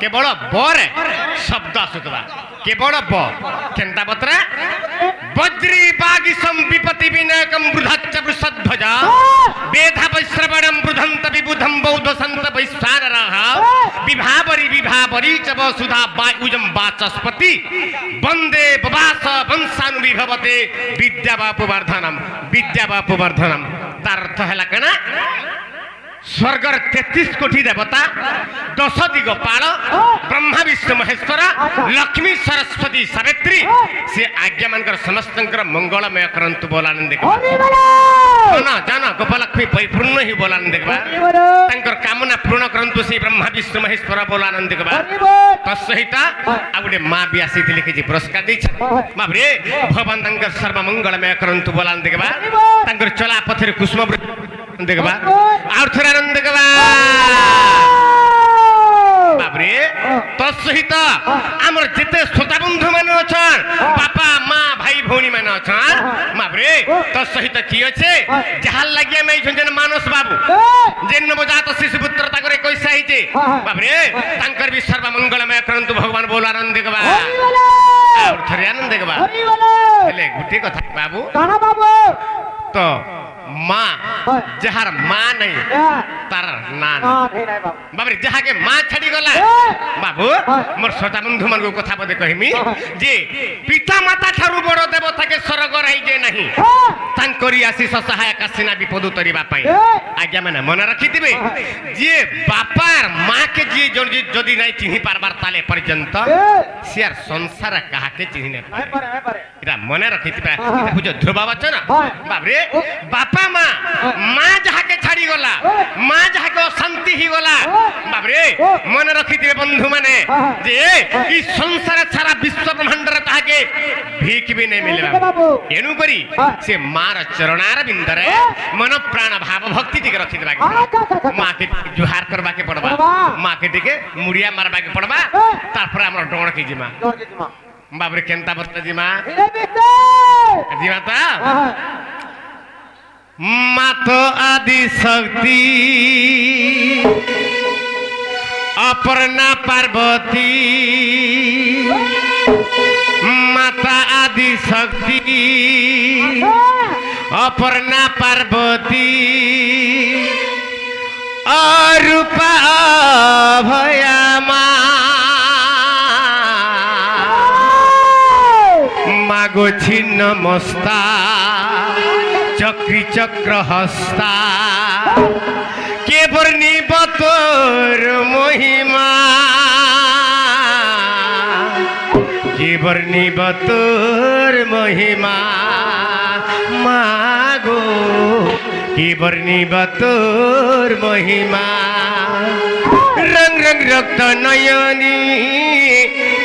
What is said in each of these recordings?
केवल बरे शब्द आसुतबा केवल ब केंता पत्रा वज्री बागिसं विपति विनायकं वृद्धच्च वृषध्वजा वेधा वैश्रवणं वृद्धंत विबुधं बौद्ध संत वैश्वानरः विभावरी च वसुधा वायुजं वाचस्पति वंदे बबास वंशानुविभवते विद्यावापुवर्धनम तार अर्थ है कना स्वर्गर 33 कोटी देवता 10 दिगपाल ब्रह्मा विष्णु महेश्वर लक्ष्मी सरस्वती सावित्री से आज्ञा मानकर समस्त मंगलमय करंतु बोलानंद जान गोपालक्ष्मी परिपूर्ण ही बोलानंद कामना पूर्ण करंतु से ब्रह्मा विष्णु महेश्वर बोलानंद तत्सहित आ गोटे माँ भी आसी कि पुरस्कार बाबरे भगवान सर्व मंगलमय करंतु बोलानंद चला पथर कुसुम देखबा और थोड़ा आनंद देखबा बाबरे तत्सहित आमर जेते श्रोता बंधु मान अछन बापा माँ भाई भौणी मान अछन बाबरे तत्सहित की अच्छे जहां लगिया में जन मानस बाबू जेन नवजात शिशु पुत्र ताकर 21 हिचे बाबरे तांकर भी सर्व मंगलमय करंतु भगवान बोल आनंद देखबा और थोड़ा आनंद देखबा हेले गुटे कथा बाबू काना बाबू तो माँ जहार माँ नहीं तार ना बाबरे जहा के माँ छाड़ी गला बाबू मोर श्रोता बंधु मन को कथा बदे कहमी जे पिता माता ठारू बड़ देवता के स्वर्ग रही जे नहीं तांकरी आशीष सहायक सीना विपद उतरिबा पई आज्ञा माने मन रखिथिबे जे बापार माँ के जे जदी नहीं चिन्हि पारबार ताले पर्यंत सियार संसार कहा के चिन्हि नै इरा मन रखिथिबे बुझ ध्रुव वचन बाबरे बापा माँ माँ जहा के छाड़ी गला माँ जहा के अशांति ही गला बाबरे मन रखी थे बंधु माने जे ई संसार सारा विश्व ब्रह्मांड रे ताके भीख भी नहीं मिले एनु करी से मार चरणार बिंदरे मन प्राण भाव भक्ति टिके रखी देबा माँ के जुहार करबा के पड़बा माँ के टिके मुड़िया मारबा के पड़बा तारपर हमर डोण के जिमा बाबरे केंता बत्ता जिमा जिमा ता मातो आदि शक्ति अपर्णा पार्वती माता आदि शक्ति अपर्णा पार्वती अरूपा अभया मागो छिन्न मस्ता चक्री चक्र हस्ता के बरनी बतोर महिमा के बरनी बतोर महिमा मागो के बरनी बतोर महिमा रंग रंग रक्त नयनी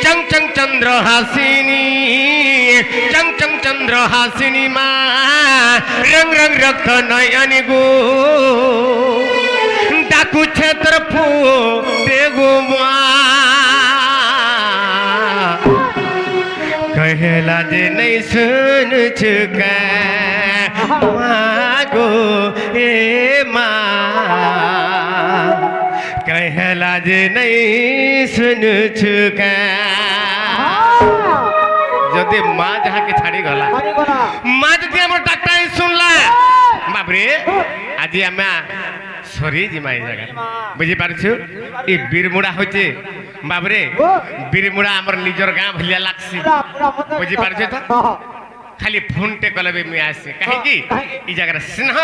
चंग चंग चंद्र हासिनी चंग चंग चंद्र हासिनी माँ रंग रंग रक्त नयनी गो डाकू क्षेत्र फू देगो कहला जे नहीं सुन चुका मागो ए माँ कहला जे नहीं सुन चुका जदि माँ जहाँ के छाड़ी गला माँ जदि हमर डाक्टर सुनला बाबरे आज आम सरी जिमा जगह बुझी पारछु ई बीरमुड़ा होचे बाबरे बीरमुड़ा हमर निजर गाँ भलिया लागसी बुझी पारछु त खाली फोन टे कले भी आसे कहे कि ई जगह स्नेह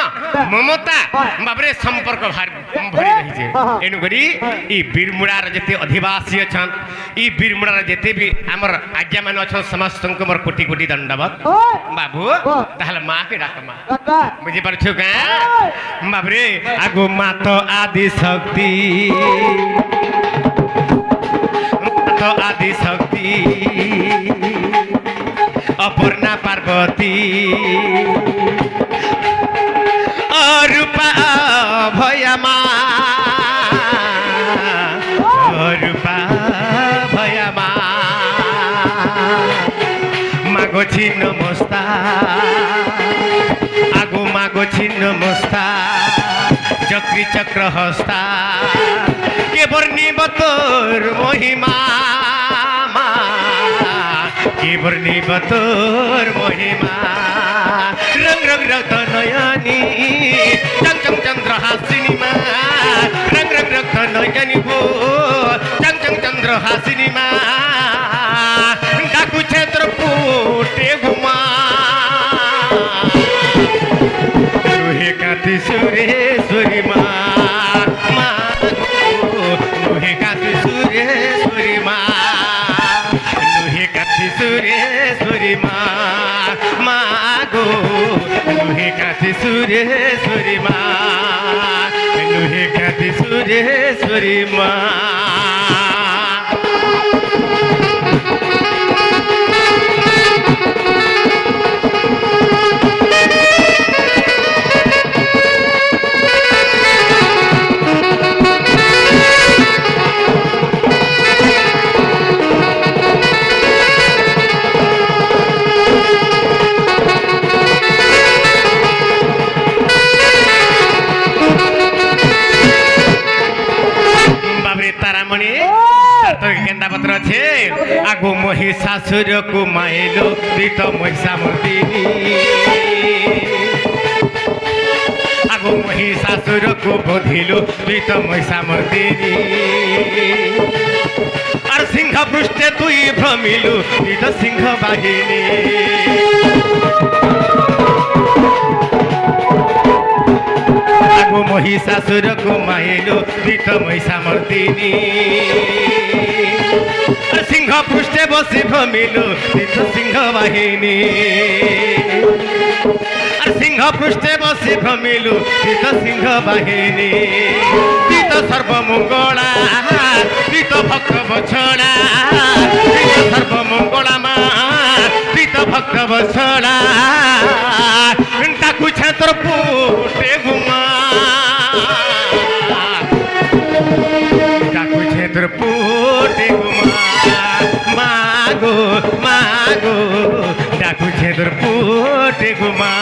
ममता बाबरे संपर्क भरी रही छे एनु करी ई बीरमुड़ा रे जते अधिवासी अछन ई बीरमुड़ा रे जते भी हमर आज्ञा मान अछन समस्त मोर कोटि कोटि दंडवत बाबू ताहले मां के डाक मां बुझी परछु का बाबरे आगो मातो आदि शक्ति मातो आदि शक्ति अपूर्णा पार्वती अरूपा भयमा अरूपा भयमा मागो छिन्न मस्ता आगो मागो छिन्न मस्ता চক্রি চক্র হস্তা কে বর্ণিব তোর মহিমা কে বর্ণিব তোর মহিমা রং রং রক্ত নয়নী চং চং চন্দ্র হাসিনী মা রং রং রক্ত নয়নী গো চং চং চন্দ্র হাসিনী মা ডাকু ক্ষেত্র পুটে ঘুমা নুহে কাঁতি সুরেশ্বরী মা মা নুহে কাঁতি সুরেশ্বরী মা নুহে কাঁতি সুরেশ্বরী মা মা গো নুহে কাঁতি সুরেশ্বরী মা নুহে কাঁতি সুরেশ্বরী মা তারামণি তোর গেন্দা পত্র আছে আগু মহিষাসুর কু মাইলো তুই তো মহিষা মর্দিনী আগু মহিষাসুর কু বধিলু তুই তো মহিষা মর্দিনী আর সিংহ পৃষ্ঠে তুই ভ্রমিলু তুই তো সিংহ বাহিনী আগু মহিষাসুর কু মাইলু তুই তো মহিষা মর্দিনী সিংহ পৃষ্ঠে বসি ভ্রমিলু তুই তো সিংহ বাহিনী আর সিংহ পৃষ্ঠে বসি ভ্রমিলু তুই তো সিংহ বাহিনী তুই তো সর্বমঙ্গলা তুই তো ভক্ত বছড়া তুই তো সর্বমঙ্গলা মা তুই তো ভক্ত বছড়া ডাকুছে তোর পুটে ঘুমা ডাকুছে তোর পুটে ঘুমা মাগো মাগো ডাকুছে তোর পুটে ঘুমা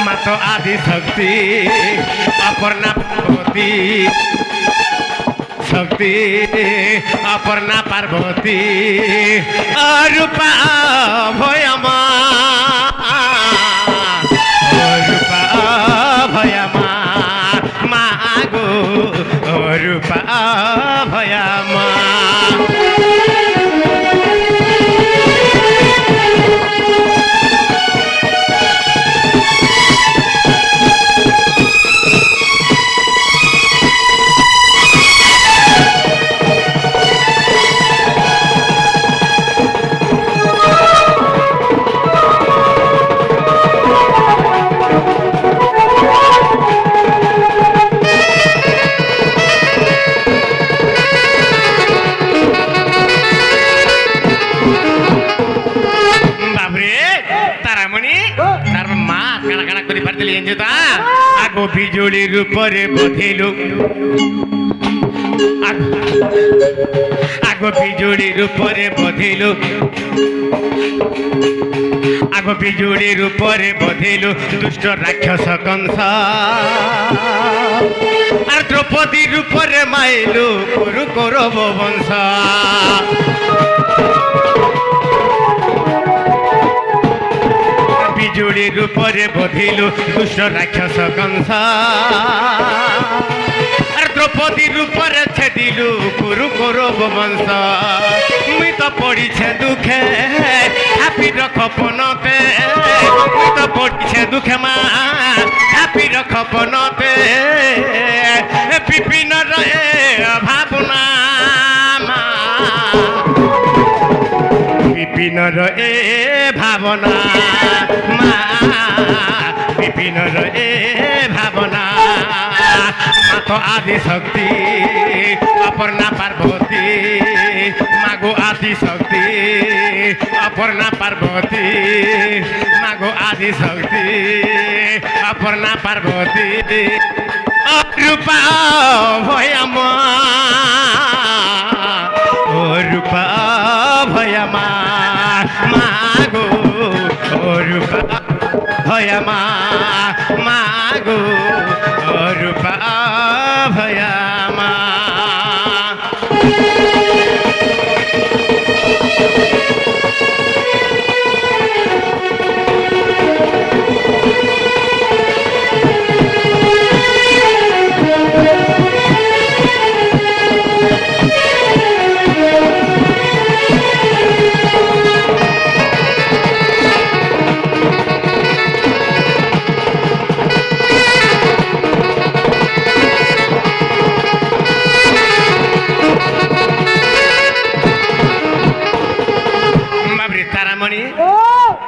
মা তো আদি শক্তি অপর্ণা পার্বতী শক্তি অপর্ণা পার্বতী রূপা ভয়মা রূপা ভয়মা মা গো রূপা ভয়মা আগো বিজুলির উপরে বধিলু আগো বিজুলির উপরে বধিলু আগো বিজুলির উপরে বধিলু দুষ্ট রাক্ষস কংস আর দ্রৌপদীর উপরে মাইলু কুরু কৌরব বংশ বিজুলির উপরে বধিলু দুষ্ট রাক্ষস কংস আর দ্রৌপদীর উপরে ছেদিলু কুরু কৌরব বংশ মুই তো পড়িছে দুঃখে হাপির খপনতে মুই তো পড়িছে দুঃখে মা হাপির খপনতে বিপিন রে ভাবনা মা বিপিনর এ ভাবনা মা বিপিনর এ ভাবনা মা তো আদি শক্তি অপর্ণা পার্বতী মাগো আদি শক্তি অপর্ণা পার্বতী মাগো আদি শক্তি অপর্ণা পার্বতী রূপা ভয়মা ও রূপা ভয়মা মাগো ও রূপা ভয়মা মাগো ও রূপা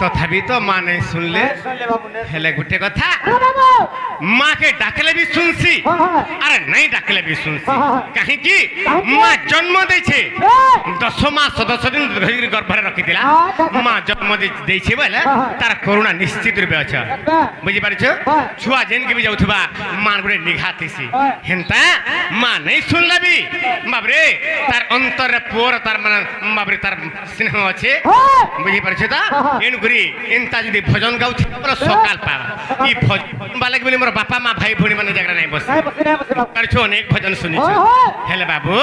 तथापि तो माँ नहीं सुनले हेले गुटे कथा माँ के डाकले भी सुनसी अरे नहीं डाकले भी सुनसी कहीं की माँ जन्म देछे 10 मास 10 दिन गर्भ रखी माँ जन्म देछे बोले तार करुणा निश्चित रूपे अच्छा बुझी पारछ छुआ जेन के भी जाउथबा मां गुडे निघातीसी हेंता मां नहीं सुनला भी बाबरे तार अंतर पोर तार मन बाबरे तार स्नेह अछि बुझी पारछ ता एन गुरी एंता जदी भजन गाउथि पर सकाल पावा ई भजन बालक बोली मोर बापा मां भाई भोणी माने जगरा नहीं बस पारछ अनेक भजन सुनि छ हेले बाबू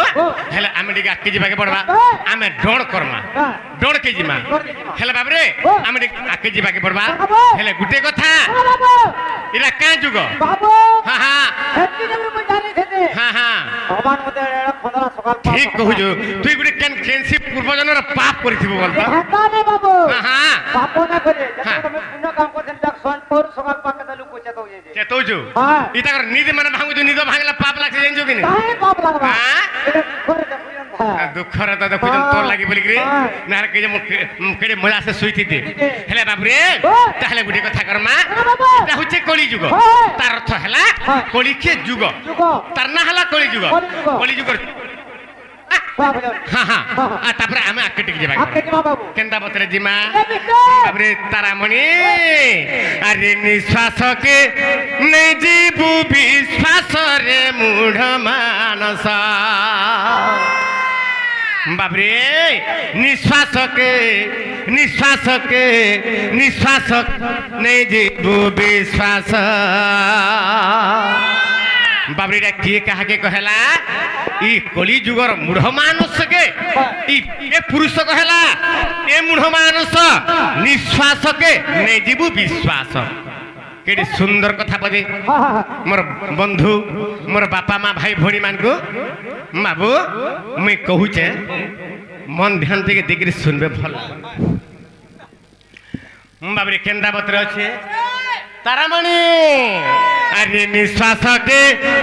हेले आमे डिगा के जिबा के पड़बा आमे डोण करमा डोण के जिमा हेले बाबरे आमे डिगा के जिबा के पड़बा हेले गुटे कथा इरा का जुग बाबू हां हां हेती नंबर को जाने थे हां हां भगवान मते 15 सकाल ठीक कहू तुई गुटे केनसी पूर्व जनर पाप करथिबो बोलता हेता ने बाबू हां हां पाप ना करे जब तुम पुण्य काम करछन तक सोन पर सकाल पाके दलु को चतो ये चतो जो हां इता कर निद मन भांगु जो निद भांगला पाप लागसे जान जो कि काहे पाप लागबा हां दुखर त देखु जन तोर लागि बोली रे नार के जे केडे मजा से सुईती दे हेले बाबू रे ताहले गुटे कथा करमा এটা হচ্ছে কলি যুগ তার অর্থ হলা কলি কে যুগ তার না হলা কলি যুগ কলি যুগ হ্যাঁ হ্যাঁ আর তারপরে আমি আকেটি যাবা কেনটা বতরে জিমা তারপরে তারামণি আরে নিঃশ্বাস কে নেই জীবু বিশ্বাস রে মূঢ় মানস बाबरे निश्वास के निश्वास नहीं जीवु विश्वास बाबरे किए कहा के कहला ई कली जुगर मूढ़ मानस के ए पुरुष कहला ए मूढ़ मानस निश्वास के नहीं जीवु विश्वास केडी सुंदर कथा पदे मोर बंधु मोर बापा माँ भाई भोणी मान को बाबू मुई कहूचे मन ध्यान देके देखिए सुनबे भल बाबरे केंदा बतरे अच्छे तारामणि अरे निश्वास के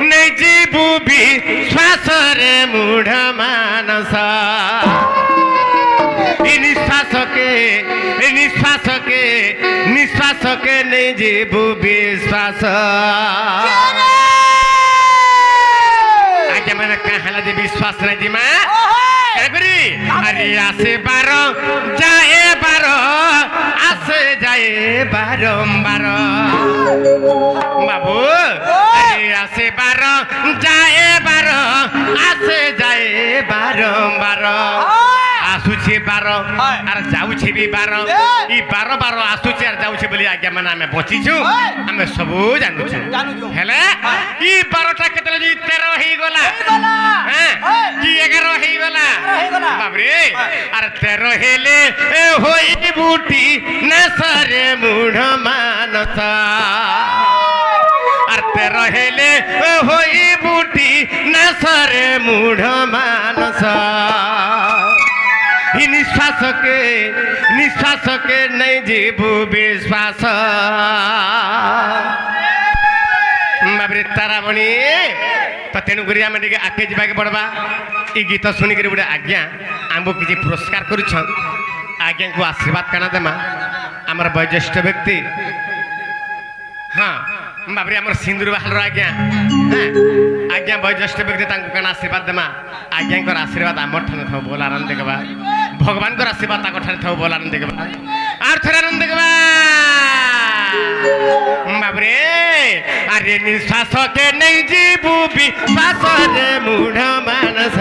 नहीं जीवु विश्वास रे मूढ़ मानस निश्वास के नहीं जीवु विश्वास आगे मैंने कहा दे विश्वास नहीं जी माँ अरे आसे बारो जाए बारो आसे जाए बारंबार बाबू अरे आसे बारो जाए बारो आसे जाए बारंबार आसुचे बारो आर जाउछे भी बारो ई बारो बारो आसुचे आर जाउछे बोली आज्ञा माने हमें बचिछु हमें सबू जानछु हेले ई 12टा केतले जी 13 हेई गला हैं की 11 हेई गला बाप रे आर 13 हेले होई बूटी नसरे मूढ़ मानस आर 13 हेले होई बूटी नसरे मूढ़ मानस निश्वास के नहीं जीवु विश्वास बाबरे तारामणि तो तेणुक आम टे आगे जाके पड़वा ये गीत शुणिक गोटे आज्ञा आमको किसी पुरस्कार कर आज्ञा को आशीर्वाद काना देमा आमर वयोज्येष्ठ व्यक्ति हाँ बाबरे आमर सिंदूर बाहर आज्ञा हाँ आज्ञा वयोज्येष्ठ व्यक्ति काना आशीर्वाद देमा आज्ञा आशीर्वाद आमर ठाने था बोल आनंद देखा भगवान को आशीर्वाद ठाने था बोल आनंद देखा और थोड़ा आनंद देखा बाबरे अरे निश्वास के नहीं जीवु विश्वास रे मूढ़ मानस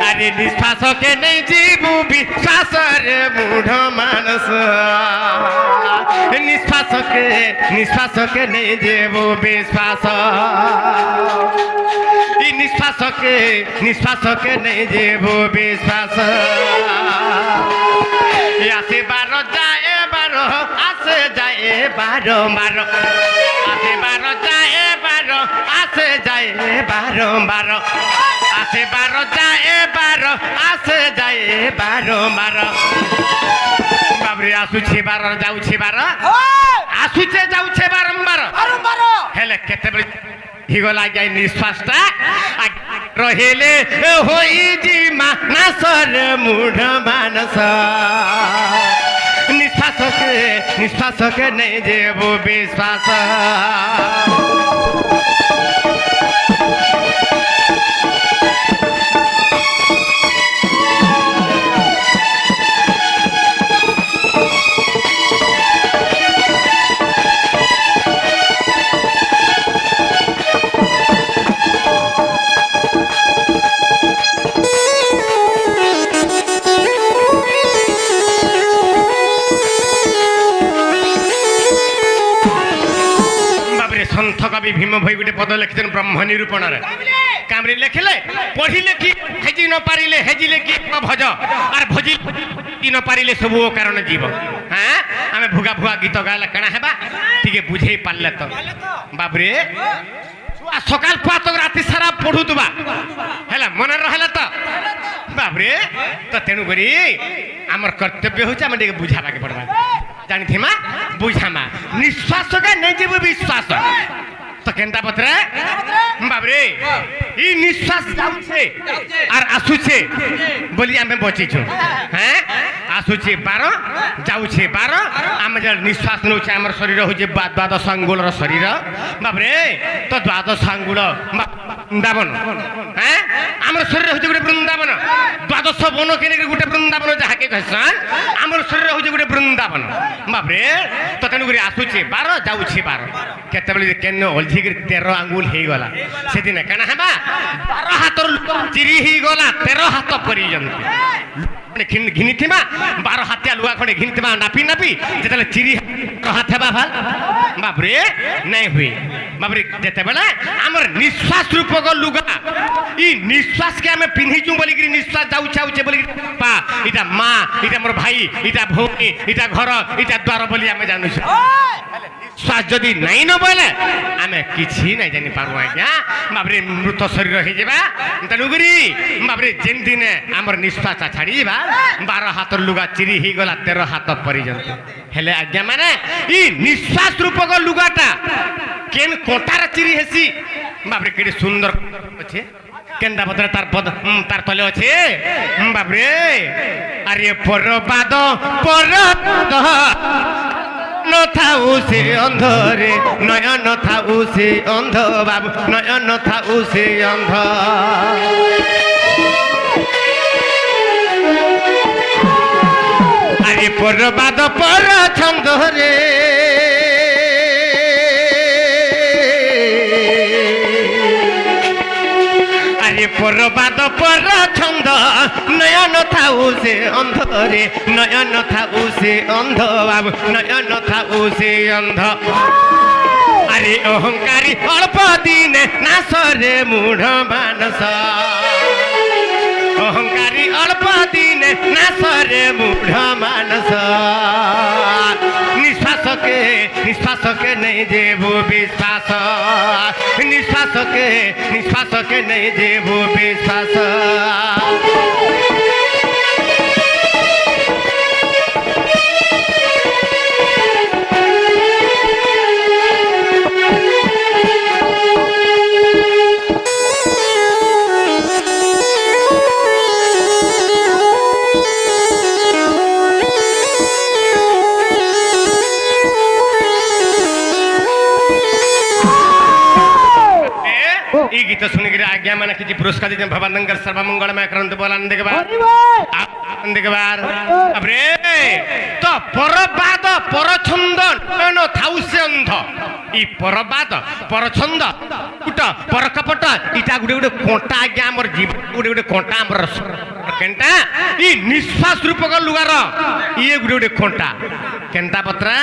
अरे निश्वास के नहीं जीवु विश्वास रे मूढ़ मानस निश्वास के नहीं जीवु विश्वास निश्वास के नहीं जीवु विश्वास आसे बारो जाए बारो आसे जाए बारंबार आसे बारो जाए बारो आसे जाए बारंबार आसे बारो जाए बारो आसे जाए बारंबार बाबरे आसुछे बार जाउछे बार आसुछे जाउछे बारंबार हेले केते হিগলা আজ্ঞা নিঃশ্বাসটা রহিলে হইজি মানসর মূঢ় মানস নিঃশ্বাসকে নেই দেব বিশ্বাস সন্থ কবি ভীম ভৈ গোটে পদ লিখিছেন ব্রহ্ম নিরূপণরে কামরে লেখিলে পড়িলে কি হেজি ন পারিলে হেজিলে কি ভজ আর ভজি ন পারিলে সবু কারণ জীব হ্যাঁ আমি ভুগা ভুগা গীত গাইলে কেনা হেবা টিকে বুঝেই পারলে তো বাবরে সকাল পাত রাতি সারা পড়ুতুবা হেলা মনে রহলে তো বাবরে তো তেণু করি আমার কর্তব্য হচ্ছে আমি টিকে বুঝাবাকে পড়বা জানিথিমা বুঝামা নিঃশ্বাসকে নেই যাব বিশ্বাস তো কেনটা পত্রে বাবরে ই নিঃশ্বাস যাচ্ছে আর আসুছে বলি আমি বচিছু হ্যাঁ আসুছে 12 যাচ্ছে 12 আমি যে নিঃশ্বাস নেউছে আমার শরীর হচ্ছে দ্বাদশ আঙ্গুলর শরীর বাবরে তো দ্বাদশ আঙ্গুল বৃন্দাবন হ্যাঁ আমার শরীর হচ্ছে গোটে বৃন্দাবন দ্বাদশ বন কিনে গোটে বৃন্দাবন যাহাকে কহসন আমার শরীর হচ্ছে গোটে বৃন্দাবন বাবরে তো তেণু করে আসুছে 12 যাচ্ছে 12 কেতবেলে কেন অলঝিকি 13 আঙ্গুল হয়ে গলা সেদিন কেন হেবা 12 হাতর চিরি হয়ে গলা 13 হাত পর্যন্ত ঘিনিথিমা 12 হাতিয়া লুয়া খড়ে ঘিনিথিমা নাপি নাপি যেতলে চিরি হাত হেবা ভাল বাবরে নাই হুই বাবরে যেতবেলে আমার নিঃশ্বাস রূপক লুগা ই নিঃশ্বাসকে আমি পিন্ধিছু বলি কি নিঃশ্বাস যাউছে যাউছে বলি পা এটা মা এটা মোর ভাই এটা ভৌমি এটা ঘর এটা দ্বার বলি আমি জানুছি শ্বাস যদি নাই ন বলে আমি কিছু নাই জানি পারবো আজ্ঞা বাবরে মৃত শরীর হয়ে যাবা তেণুকরি বাবরে যেন দিনে আমার নিঃশ্বাস ছাড়ি যা 12 হাতর লুগা চিরি হয়ে গলা 13 হাত পর্যন্ত হেলে আজ্ঞা মানে ই নিঃশ্বাস রূপক লুগাটা কেন কোটার চিরি হেসি বাবরে কেড়ে সুন্দর আছে কেন্দা পত্রে তার পদ তার তলে আছে বাবরে আরে পরবাদ থাউ সে অন্ধরে নয়ন থাউ সে অন্ধ বাবু নয়ন থাউ সে অন্ধ আরে পরবাদ পর ছন্দ রে আরে পরবাদ পর ছন্দ নয়ন থাউ সে অন্ধরে নয়ন থাউ সে অন্ধ বাবু নয়ন থাউ সে অন্ধ আরে অহংকারী অল্প দিনে নাশরে মূঢ় মানস অহংকারী অল্প দিনে নাশরে মূঢ় মানস নিঃশ্বাসকে নেই দেব বিশ্বাস নিঃশ্বাসকে নেই দেব বিশ্বাস এই গীত শুনে গিয়ে আজ্ঞা মানে কিছু পুরস্কার দিতেন ভবানঙ্গর সর্বমঙ্গলময় করন্ত বলান দেখবার আরে তো পরবাদ পরছন্দ নয়ন থাউসে অন্ধ ই পরবাদ পরছন্দ কুট পরকপট ইটা গুটে গুটে কোঁটা আজ্ঞা আমার জীবন গুটে গুটে কোঁটা আমার কেনটা ই নিঃশ্বাস রূপক লুগার ইয়ে গুটে গুটে কোঁটা কেনটা পত্রা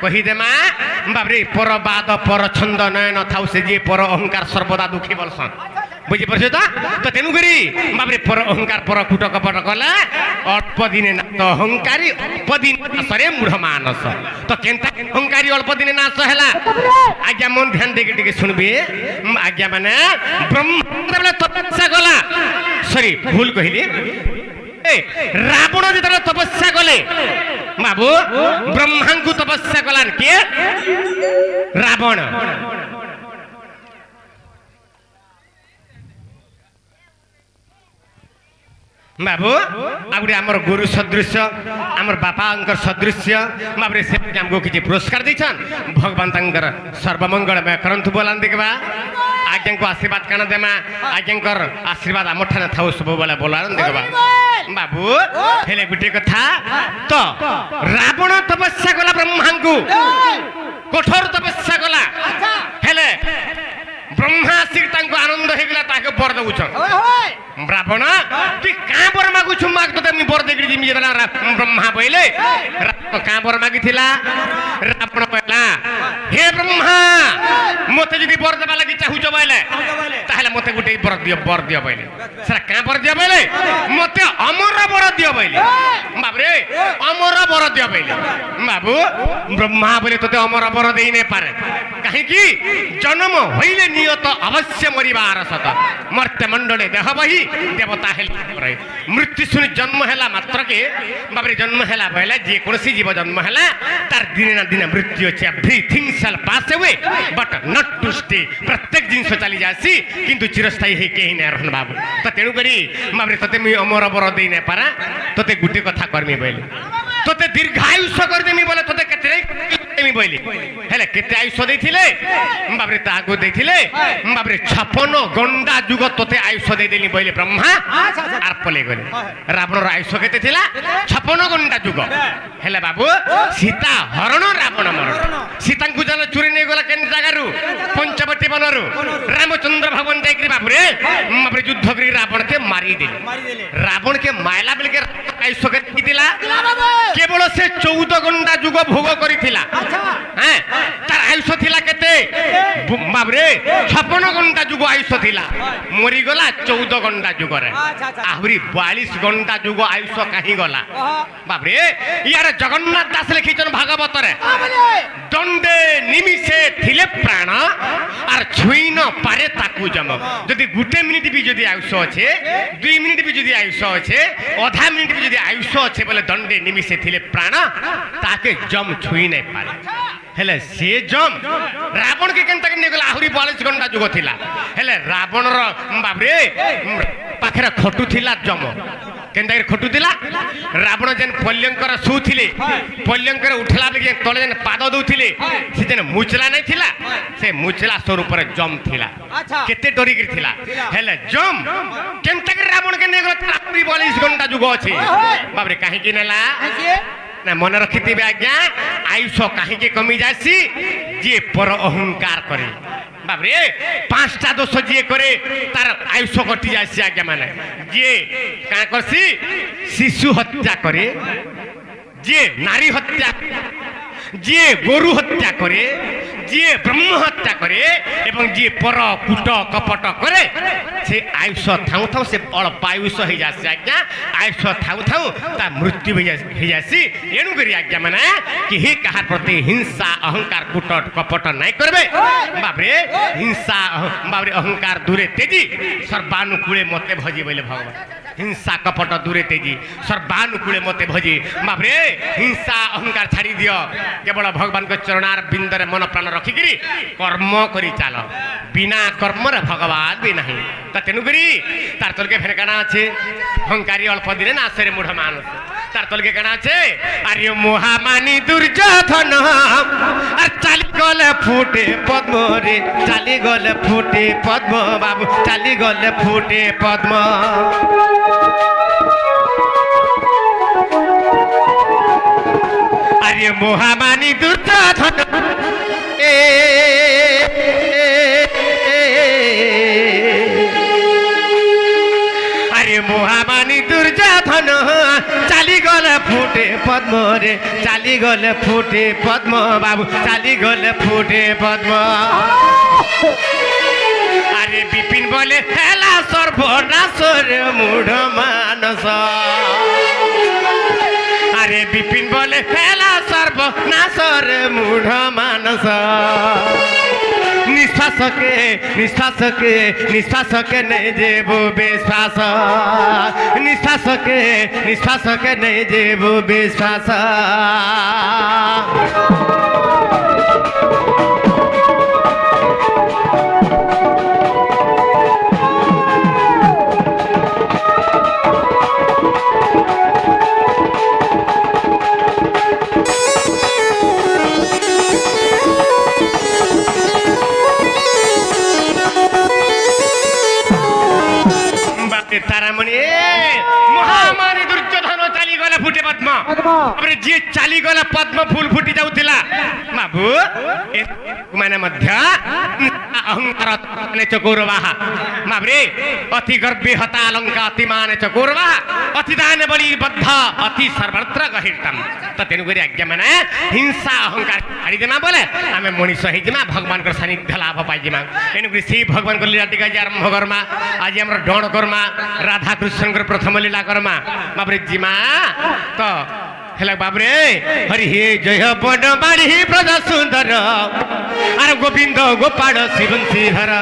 কহিদেমা বাবরে পরবাদ পরছন্দ নয়ন থাউসে যে পর অহংকার সর্বদা দুঃখী বলসন বুঝি পারছো তো তেণু করি বাবরে পর অহংকার পর কুট কপট কলে অল্প দিনে না তো অহংকারী অল্প দিন নাশরে মূঢ় মানস তো কেনটা অহংকারী অল্প দিনে নাশ হেলা আজ্ঞা মন ধ্যান দিয়ে টিকে শুনবে আজ্ঞা মানে ব্রহ্মা তপস্যা গলা সরি ভুল কহিলি রাবণ যেতবে তপস্যা কলে বাবু ব্রহ্মাঙ্কু তপস্যা কলান কে রাবণ बाबू आगुरी आमर गुरु सदृश आमर बापांकर सदृश्य बाबरे से हमको किसी पुरस्कार दीछन भगवान तंकर सर्वमंगल में करंतु बोलान देखबा आज्ञा को आशीर्वाद काना देमा आज्ञांकर आशीर्वाद आम ठाने थाउ सब बेला बोलान देखबा बाबू हेले गुटे कथा तो रावण तपस्या कला ब्रह्मा को कठोर तपस्या कला हेले ब्रह्मा आसिक आनंद हो गला ताके बर दउछ रावण तु का बर मागुछु माग तो मी बर देखि जिमि जेला ब्रह्मा बोले का बर मागिथिला रावण कहला हे ब्रह्मा मते जदि बर देबा लागि चाहुछ बोले ताहले मते गुटे बर दियो बोले सरा का बर दियो बोले मते अमर बर दियो बोले बाबरे अमर बर दियो बोले बाबू ब्रह्मा बोले तते अमर बर देई ने पारे काहे की जन्म होइले नियत अवश्य मरिबार सत मर्त्य मंडले देह बही देवता हेले मृत्यु सुनि जन्म हैला मात्र के बाबरे जन्म हैला भैला जे कोनसी जीव जन्म हैला तार दिन ना दिन मृत्यु अछि everything shall pass away but not to stay प्रत्येक जिंस चली जासी किंतु चिरस्थायी हे केही नै रहन बाबू त तेनु करी बाबरे तते मी अमर बर देई नै पारा तते गुटे कथा करमी बोले तते दीर्घायुष्य कर देमी बोले तते केते देमी बोले हेले केते आयुष्य देथिले बाबरे तागो देथिले बाबरे 56 गंडा जुग तते आयुष्य दे देली बोले ब्रह्मा आर पले गले रावण आयुष्य केते थिला 56 गंडा जुग हेले बाबू सीता हरण रावण मरण सीता को जल चुरी नै गला केन जागारु पंचवटी बनरु रामचंद्र भवन जाई बाबरे बाबरे युद्ध करी रावण के मारी देले रावण के मायला बेल के आयुष्य केते थिला केवल से 14 गंडा जुग भोग करिथिला हैं तार आयुष्य थिला केते बाबरे 56 गंडा जुग आयुष्य थिला मरी गला 14 गंडा जुग रे आहुरी 42 गंडा जुग आयुष्य काहे गला बाबरे यार जगन्नाथ दास लिखिछन भागवत रे दंडे निमिषे थिले प्राण आर छुई न पारे ताकू जम जदि गुटे मिनिट भी जदि आयुष्य अछि 2 मिनिट भी जदि आयुष्य अछि आधा मिनिट भी जदि आयुष्य अछि बोले दंडे निमिषे थिले प्राण ताके जम छुई नै पारे हेले से जम रावण के केनता के नेगला आहुरी 42 घंटा जुग थिला हेले रावण रो बाबरे पाखरे खटु थिला जम केनता के खटु थिला रावण जेन पल्यंकर सुथिले पल्यंकर उठला बेगे तले जेन पाद दउथिले से जेन मुचला नै थिला से मुचला स्वरूप रे जम थिला केते डरी गिर थिला हेले जम केनता के रावण के नेगला आहुरी 42 घंटा जुग अछि बाबरे काहे कि नेला ना मन रखिथि आज्ञा आयुष्य काहे के कमी जासी जे पर अहंकार करे बाबरे 5टा दोष जे करे तार आयुष्य कटि जासी आज्ञा माने जे का करसी शिशु हत्या करे जे नारी हत्या जे गोरु हत्या करे जे ब्रह्म हत्या करे एवं जे पर कुट कपट करे से आयुष्य थाउ थाउ से अल्प आयुष्य हो जासी आज्ञा आयुष्य थाउ थाउ ता मृत्यु हो जासी एनु करी आज्ञा माने कि हे कहार प्रति हिंसा अहंकार कुट कपट नै करबे बाबरे हिंसा बाबरे अहंकार दूरे तेजी सर्वानुकूले मते भजी बोले भगवान हिंसा कपट दूरे तेजी सर्वानुकूले मते भजी बाबरे हिंसा अहंकार छाड़ी दियो केवल भगवान के चरणार बिंदरे मन प्राण रखिकरी कर्म करी चाल बिना कर्म रे भगवान भी नहीं त तेनु करी तार तल के फेर काना আছে अहंकारी अल्प दिने ना आसरे मूढ़ मानुष तार तल के काना আছে आर्य मोहामानी दुर्योधन আর চালি গলে ফুটে পদ্ম রে চালি গলে ফুটে পদ্ম বাবু চালি গলে ফুটে পদ্ম আরে মোহামানি দুর্যোধন আরে মোহামানি দুর্যোধন চালি গলে ফুটে পদ্ম রে চালি গলে ফুটে পদ্ম বাবু চালি গলে ফুটে পদ্ম আরে বিপিন বলে হেলা সর্বনাশর মূঢ় মানস আরে বিপিন বলে হেলা সর্বনাশর মূঢ় মানস নিঃশ্বাসকে নেই দেব বিশ্বাস নিঃশ্বাসকে নেই দেব বিশ্বাস তারামণি মহামারী দুর্যোধন চালিগলা ফুটে পদ্ম তাପରେ ଯିଏ ଚାଲିଗଲା ପଦ୍ମ ଫୁଲ ଫୁଟି ଯାଉଥିଲା ବାବୁ ମାନେ ମଧ୍ୟ ଅହଙ୍କାର ମାନେ ଚକୌରବାହା ବାବରେ ଅତି ଗର୍ବେ ହତା ଅଲଙ୍କା ଅତି ମାନେ ଚକୌରବାହା ଅତି ଦାନ ବଳି ବଦ୍ଧ ଅତି ସର୍ବତ୍ର ଗହିର୍ତ୍ତମ ତ ତେଣୁକରି ଆଜ୍ଞା ମାନେ ହିଂସା ଅହଙ୍କାର ଛାଡ଼ିଦେମା ବୋଲେ ଆମେ ମଣିଷ ହେଇଯିମା ଭଗବାନଙ୍କର ସାନ୍ନିଧ୍ୟ ଲାଭ ପାଇଯିମା ତେଣୁକରି ସେଇ ଭଗବାନଙ୍କ ଲୀଳା ଟିକେ ଆଜି ଆରମ୍ଭ କର୍ମା ଆଜି ଆମର ଡଣ କର୍ମା ରାଧା କୃଷ୍ଣଙ୍କର ପ୍ରଥମ ଲୀଳା କର୍ମା ବାବରେ ଜିମା ତ ହେଲା ବାବରେ ହରି ହେ ଜୟ ବନ ବାଡ଼ି ବ୍ରଜ ସୁନ୍ଦର ଆର ଗୋବିନ୍ଦ ଗୋପାଳ ଶିବଂଶୀଧର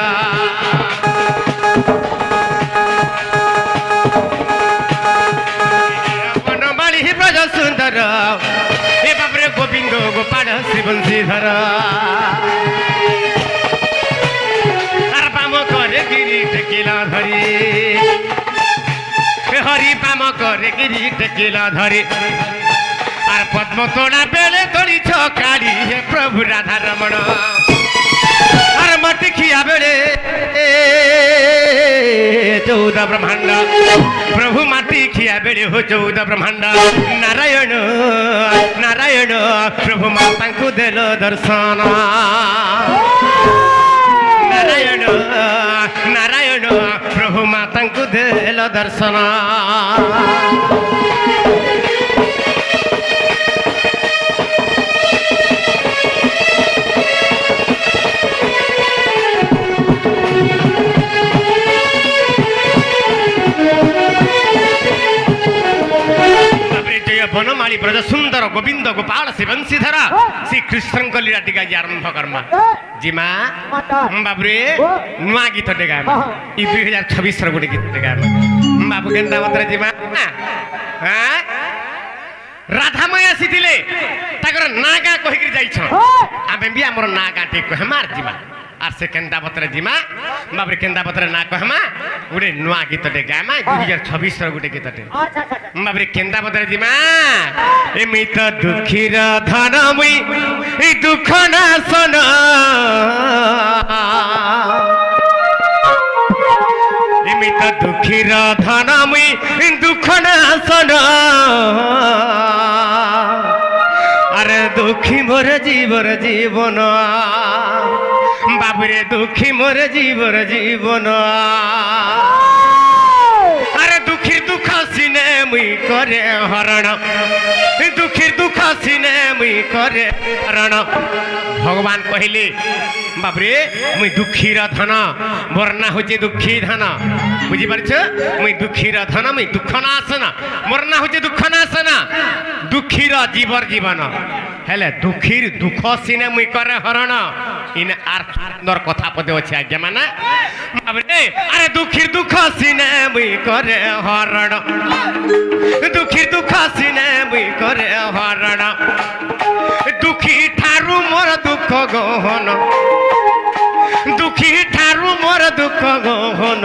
ବନ ବାଡ଼ି ବ୍ରଜ ସୁନ୍ଦର ଏ ବାବରେ ଗୋବିନ୍ଦ ଗୋପାଳ ଶିବଂଶୀଧର আর বাম করে গিরি টেকিলা ধরি হরি বাম করে গিরি টেকিলা ধরি আর পদ্ম তোড়া বেড়ে ধরিছ কাড়ি হে প্রভু রাধা রমণ আর মাটি খিয়া বেড়ে চৌদ ব্রহ্মাণ্ড প্রভু মাটি খিয়া বেড়ে হো চৌদ ব্রহ্মাণ্ড নারায়ণ নারায়ণ প্রভু মাতাଙ୍କୁ দেল দর্শন নারায়ণ নারায়ণ প্রভু মাতাଙ୍କୁ দেল দর্শন বনমালী ব্রজ সুন্দর গোবিন্দ গোপাল শিবংশীধর শ্রীকৃষ্ণଙ୍କ লীলা টিকা ଆରମ୍ଭ କର୍ମା ଜିମା ବାବୁରେ ନୂଆ ଗୀତଟେ ଗାଏମା ଇ 2026 ର ଗୋଟେ ଗୀତଟେ ଗାଏମା ବାବୁ କେନ୍ତା ମାତ୍ର ଜିମା ରାଧାମୟ ଆସିଥିଲେ ତାଙ୍କର ନାଁ ଗାଁ କହିକିରି ଯାଇଛ ଆମେ ବି ଆମର ନାଁ ଗାଁ ଟିକେ କହେମାର ଜିମା আর সে কেন্দাপত্রে জিমা বাবরে কেন্দাপত্রে না কহমা গোটে নূয়া গীতটে গামা 2026 র গোটে গীতটে বাবরে কেন্দাপত্রে জিমা এমিত দুঃখীর ধন মুই এই দুঃখ না শোন এমিত দুঃখীর ধন মুই দুঃখ না শোন আরে দুঃখী মোর জীবন বাবুরে দুঃখী মোর জীবন আরে দুঃখীর দুঃখ সিনে মুই করে হরণ দুঃখীর দুঃখ সিনে মুই করে হরণ ভগবান কহিলে বাবরে মুই দুঃখীর ধন বর্ণা হচ্ছে দুঃখী ধন বুঝিপারছ মুই দুঃখীর ধন মুই দুঃখ নাশন বর্ণা হচ্ছে দুঃখ নাশন দুঃখীর জীবন হেলে দুঃখীর দুঃখ সিনে মুই করে হরণ ইন আর সুন্দর কথা পদে আছে আজ্ঞা মানে আরে দুঃখীর দুঃখ সিনে মুই করে হরণ দুঃখীর দুঃখ সিনে মুই করে হরণ দুঃখী ঠারু মোর দুঃখ গহন দুঃখী ঠারু মোর দুঃখ গহন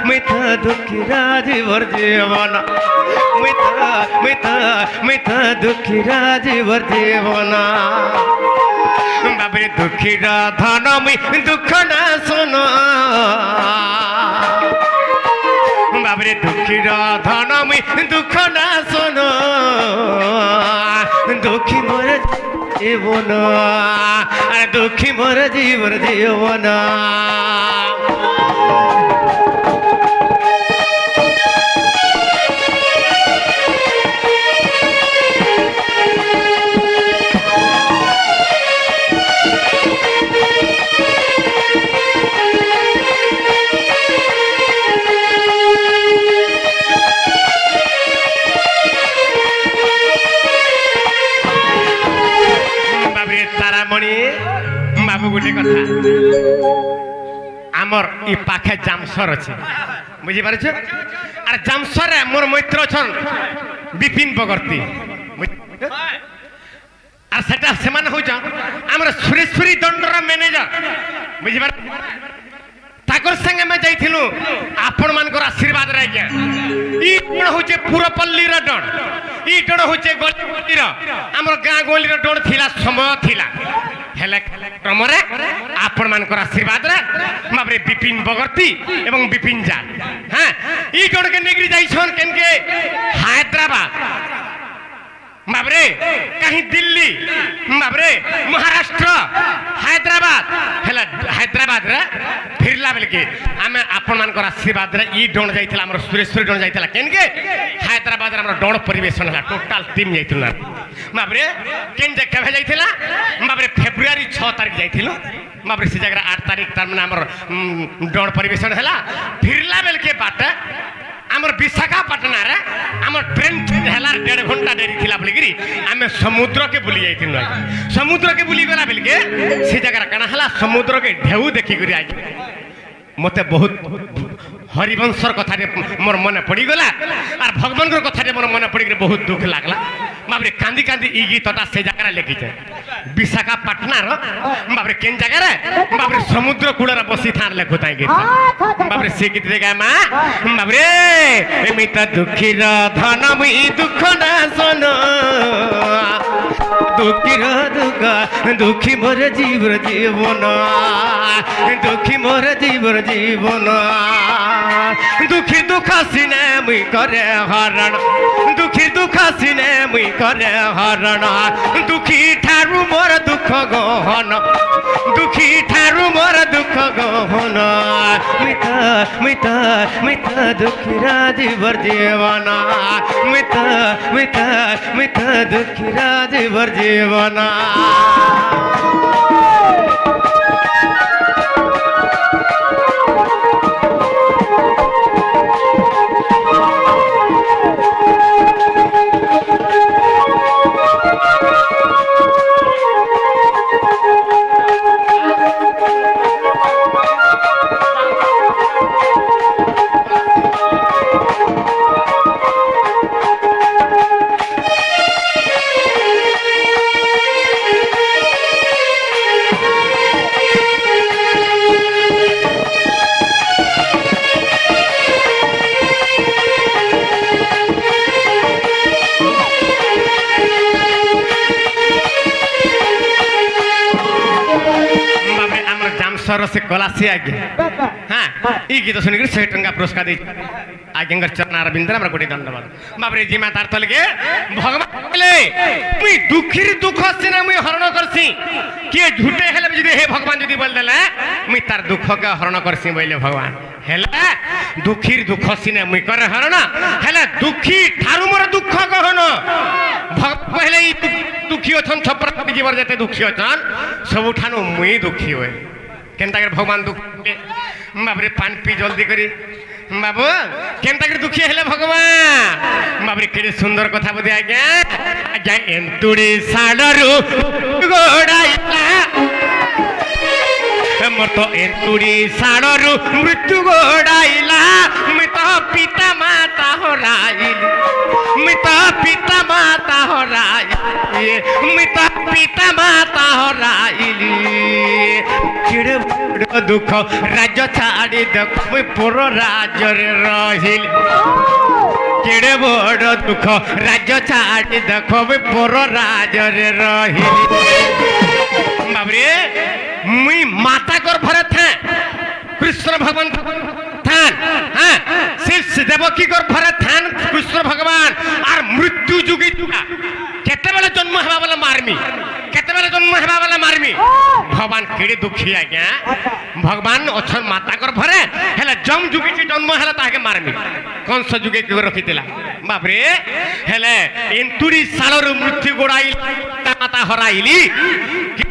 মিথ দুঃখী রাজীবর জীবন মিথ দুঃখী রাজীবর জীবন বাবরে দুঃখীর ধন মুই দুঃখ না শোন বাবরে দুঃখীর ধন মুই দুঃখ না শোন দুঃখী মোর জীবন আর দুঃখী মোর জীবন তারামণি বাবু গোটে কথা আমার ই পাখে জামসর আছে বুঝিপারছ আর জামসরে মোর মৈত্র অছন বিপিন বগর্তী আর সেটা সেমানে হউছ আমার সুরেশ্বরী দণ্ডর ম্যানেজর বুঝিপার তাকর সঙ্গে আমি ଯାଇଥିଲୁ ଆପଣମାନଙ୍କର ଆଶୀର୍ବାଦରେ ଆଜ୍ଞା ଇ ଡଣ ହଉଛେ ପୁରପଲ୍ଲୀର ଡଣ ଇ ଡଣ ହଉଛେ ଗଳିର ଆମର ଗାଁ ଗହଳିର ଡଣ ଥିଲା ସମୟ ଥିଲା ହେଲେ କ୍ରମରେ ଆପଣମାନଙ୍କର ଆଶୀର୍ବାଦରେ ଭାବରେ ବିପିନ ବଗର୍ତ୍ତୀ ଏବଂ ବିପିନ ଜାଲ হ্যাঁ ই ডণকে নেগরি যাইছন কেনকে হায়দ্রাবাদ বাবরে কাহি দিল্লি বাবরে মহারাষ্ট্র হায়দ্রাবাদ হেলা হায়দ্রাবাদ রে ফিরলা বেলকে আমি আপনার আশীর্বাদ রে ই ডণ যাইছিলা আমার সুরেশ্বরী ডণ যাইছিলা কেনকে হায়দ্রাবাদ রে আমার ডণ পরিবেশন হলা টোটাল টিম যাইছিল না বাবরে কেন যে কেবে যাইছিলা বাবরে ফেব্রুয়ারি 6 তারিখ যাইছিল বাবরে সে জায়গা 8 তারিখ তার মানে আমার ডণ পরিবেশন হলা ফিরলা বেলকে বাটা আমার বিশাখাপাটনা রে আমার ট্রেন হেলার 1.5 ঘন্টা দেরি ଥିଲା বলিকি আমি সমুদ্রকে বুলি যাইছিল সমুদ্রকে বুলি গলা বলিকে সে জায়গা কানা হলা সমুদ্রকে ঢেউ দেখি করি আই মতে বহুত হরিবংশর কথারে মোর মনে পড়িগলা আর ভগবানর কথারে মোর মনে পড়িগলে বহুত দুঃখ লাগলা বাবরে কান্দি কান্দি ই গীতটা সে জায়গায় লিখিছে বিশাখাপাটনার বাবরে কেন জায়গায় বাবরে সমুদ্র কূଳରେ বসি থান লেখুতাই গীত বাবরে সে গীত দেখা মা বাবরে এমিতা দুঃখীর ধন মুই দুঃখ না শোন দুঃখীর দুঃখ দুঃখী মোর জীবর জীবন দুঃখী মোর জীবর জীবন দুঃখী দুঃখ সিনে মুই করে হরণ দুঃখী দুঃখ সিনে মুই করে হরণ দুঃখী ঠারু মোর দুঃখ গহন দুঃখী ঠারু মোর দুঃখ গহন মিত মিত মিত দুঃখীরা জীবর জীবন মিত মিত মিত দুঃখীরা জীবর জীবন से कलासी आज्ञा हाँ ये गीत सुनिक 100 टंका पुरस्कार दे आज्ञा चरण अरविंद गोटे दंडवाद बाबरे जिमा तार तले भगवान बोले मुई दुखीर दुख सिना मुई हरण करसी किए झूठे हेले जदी हे भगवान जदी बोल देले मुई तार दुख के हरण करसी बोले भगवान हेले दुखीर दुख सिने मुई करे हरण हेले दुखी ठारु मोर दुख कहन भगवान पहले दुखी अछन छपर जीवर जते दुखी अछन सबु ठानु मुई दुखी होय केनता कर भगवान दुख बाबरे पान पी जल्दी करी बाबू केनता कर दुखी हेले भगवान बाबरे केडे सुंदर कथा बोधे आज्ञा आज्ञा एंतुड़ी साडरू गोड़ाइला मोर तो एंतुड़ी साडरू मृत्यु गोड़ाइला मैं तो पिता माता हराइली मैं तो पिता माता हराइली मैं तो पिता माता हराइली केड़े बड़ दुख राज्य छाड़ी देख मुई पुर राज्य रे रहिली केड़े बड़ दुख राज्य छाड़ी देख मुई पुर राज्य रे रहिली बाबरे मुई माता गर्भरे थे कृष्ण भगवान थान हाँ से देवकी गर्भरे थान कृष्ण भगवान और मृत्यु जुगी जुगा केते बेले जन्म हेबा वाला मारमी केते बेले जन्म हेबा वाला मारमी भगवान केड़े दुखी आज्ञा भगवान अछन माता गर्भरे हेला जम जुगी के जन्म हेला ताके मारमी कंस जुगे के रखितिला बाप रे हेले एंतुड़ी सालर मृत्यु गोड़ाई माता हराइली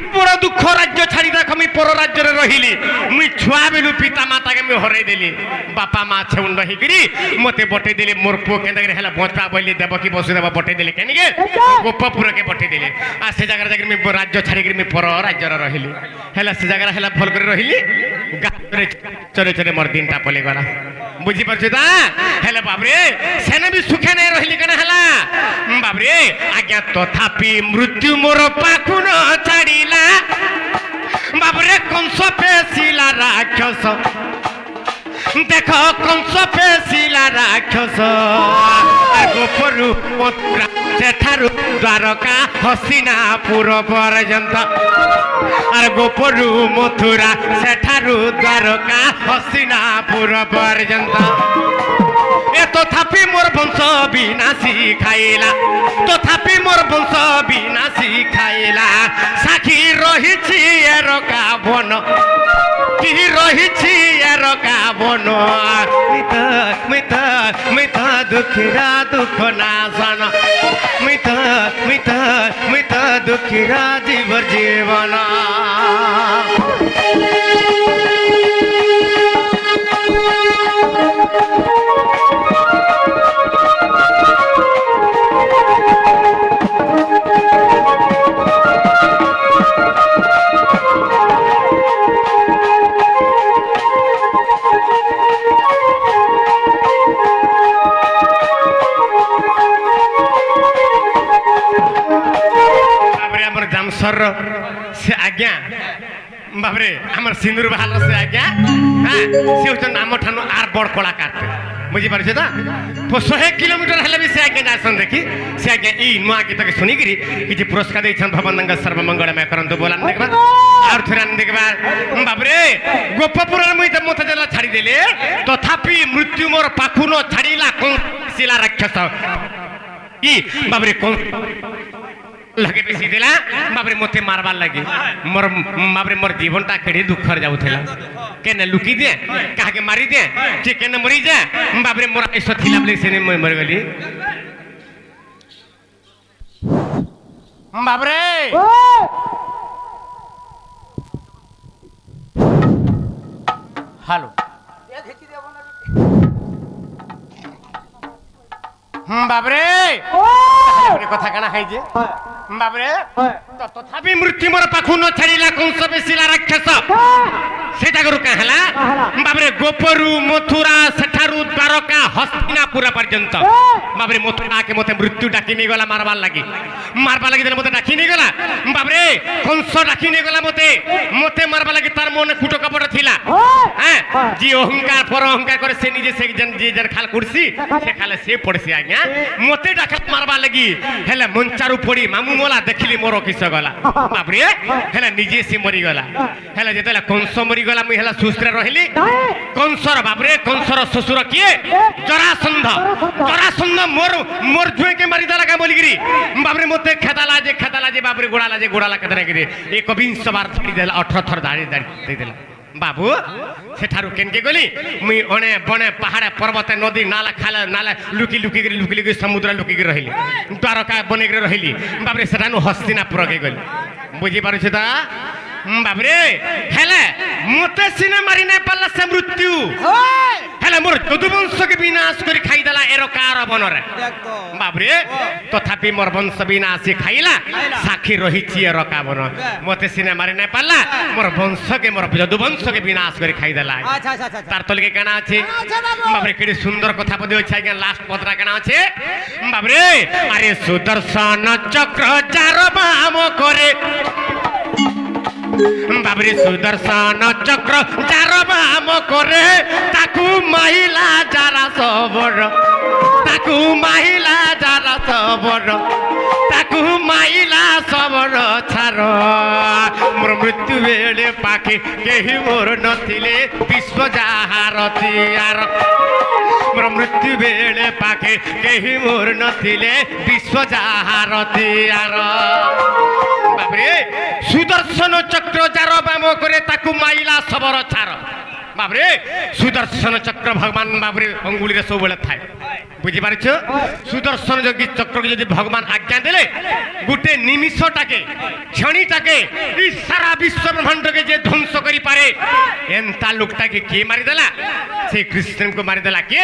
बड़ दुख राज्य छाड़ी देख मुई पर राज्य रे रहिली मुई छुआ बेलु पिता माता के मुई हराई देली बापा माँ छेउंड हिकरी मते बटै देले मोर पो केंदा करे हेला बचपा बोली देवकी वसुदेव बटै देले केनिके गोपपुर के बटै देले आ से जगह जाकर मुई राज्य छाड़ी के मुई पर राज्य रे रहिली हेला से जगह हेला भल करे रहिली गारे चरे चरे मोर दिनटा पले गला बुझी परछु ता हेले बाबरे सेने भी सुखे नै रहिली कने हेला बाबरे आज्ञा तथापि मृत्यु मोर पाखु न छाड़ीला बाबरे कंस पेसिला राक्षस দেখ কংস পেশিলা রাক্ষস গোপরু মথুরা সেঠারু দ্বারকা হস্তিনাপুর পর্যন্ত আর গোপরু মথুরা সেঠারু দ্বারকা হস্তিনাপুর পর্যন্ত এ তথাপি মোর বংশ বিনাশী খাইলা তথাপি মোর বংশ বিনাশী খাইলা সাক্ষী রহিছি এর কাবন কি রহিছি এর কাবন মিত মিত মিত দুঃখীরা দুঃখ নাশন মিত মিত মিত দুঃখীরা জীবর জীবন জামসর সে আজ্ঞা বাবরে আমার সিন্দুর বাহার সে আজ্ঞা হ্যাঁ সে হচ্ছেন আমার ঠানু আর বড় কলাকার বুঝিপারছে তো 100 কিলোমিটার হলে বি সে আজ্ঞা যাচ্ছেন দেখি সে আজ্ঞা এই নূয়া গীতকে শুনিকি কিছু পুরস্কার দিয়েছেন ভবনঙ্গ সর্বমঙ্গলময় করন্তু বলান দেখবা আর থরে দেখবা বাবরে গোপপুরের মুই মতে জেলা ছাড়ি দেলে তথাপি মৃত্যু মোর পাখুন ছাড়িলা কোন শিলা রাক্ষস ই বাবরে কোন লগে বেশি দেলা বাবরে মতে মারবার লাগে মোর বাবরে মোর জীবনটা কেড়ে দুঃখর যাউথেলা কেন লুকি দে কাকে মারি দে যে কেন মরি যা বাবরে মোর এসো থিলা বলে সেনে মই মর গলি বাবরে হ্যালো বাবরে কথা কানা খাই যে বাবরে তথাপি মৃত্যু মোর পাখু ন ছাড়িলা কংস বেশিলা রাক্ষস সেটা করু কাহলা বাবরে গোপরু মথুরা সেঠারু দ্বারকা হস্তিনাপুর পর্যন্ত বাবরে মথুরাকে মতে মৃত্যু ডাকি নিয়ে গলা মারবার লাগি দিলে মতে ডাকি নিয়ে গলা বাবরে কংস ডাকি নিয়ে গলা মতে মতে মারবার লাগি তার মনে ফুটো কাপড় ছিলা হ্যাঁ যে অহংকার পর অহংকার করে সে নিজে সে যে যার খাল করছি সে খালে সে পড়ছি আজ্ঞা মতে ডাকা মারবার লাগি হেলে মঞ্চারু পড়ি মামু মোলা দেখিলি মোর কিস গলা বাবরে হেলে নিজে সে মরি গলা হেলে যেতেলে কংস মরি গলা মুই হেলা সুস্থ রহিলি কংসর বাবরে কংসর শ্বশুর কিয়ে জরাসন্ধ জরাসন্ধ মোর ঝুঁকে মারি দেলা কা বলিগিরি বাবরে মতে খেদালা যে বাবরে গোড়ালা কেদরা গিরি এক 20 বার ধরি দেলা 18 থর দাঁড়ি দেলা বাবু সেঠারু কেনকে গলি মুই অনে বনে পাহাড়ে পর্বতে নদী নালা খালা নালা লুকি লুকি সমুদ্র লুকি রহিলি দ্বারকা বনে রহিলি বাবরে সেটানু হস্তিনাপুর কে গলি বুঝি পারছ তা বাবরে হেলে মতে সিনে মারি না পারলা সে মৃত্যু হেলে মোর যদুবংশকে বিনাশ করে খাই দেলা এরকার বনরে বাবরে তথাপি মোর বংশ বিনাশী খাইলা সাক্ষী রহিছি এরকা বন মতে সিনে মারি না পারলা মোর বংশকে মোর যদুবংশকে বিনাশ করে খাই দেলা তার তলকে কেনা আছে বাবরে কেড়ে সুন্দর কথা বলে হচ্ছে আজ্ঞা লাস্ট পদরা কেনা আছে বাবরে আরে সুদর্শন চক্র যার বাম করে বাবরে সুদর্শন চক্র যার বাম করে তাকু মাহিলা যারা সবর তাকু মাহিলা যারা সবর তাকু মাইলা সবর ছাড় মোর মৃত্যু বেড়ে পাখি কেহি মোর নথিলে বিশ্ব যাহারতি আর মোর মৃত্যু বেড়ে পাখি কেহি মোর নথিলে বিশ্ব যাহারতি আর বাবরে সুদর্শন চক্র যার বাম করে তাকু মাইলা সবর ছাড় বাবরে সুদর্শন চক্র ভগবান বাবরে অঙ্গুলিরে সবুলে থাকে বুঝি পারছ সুদর্শন যোগী চক্রকে যদি ভগবান আজ্ঞা দেলে গোটে নিমিষটাকে ক্ষণিটাকে এই সারা বিশ্ব ব্রহ্মাণ্ডকে যে ধ্বংস করি পারে এন্তা লোকটাকে কে মারিদেলা সেই কৃষ্ণকে মারিদেলা কে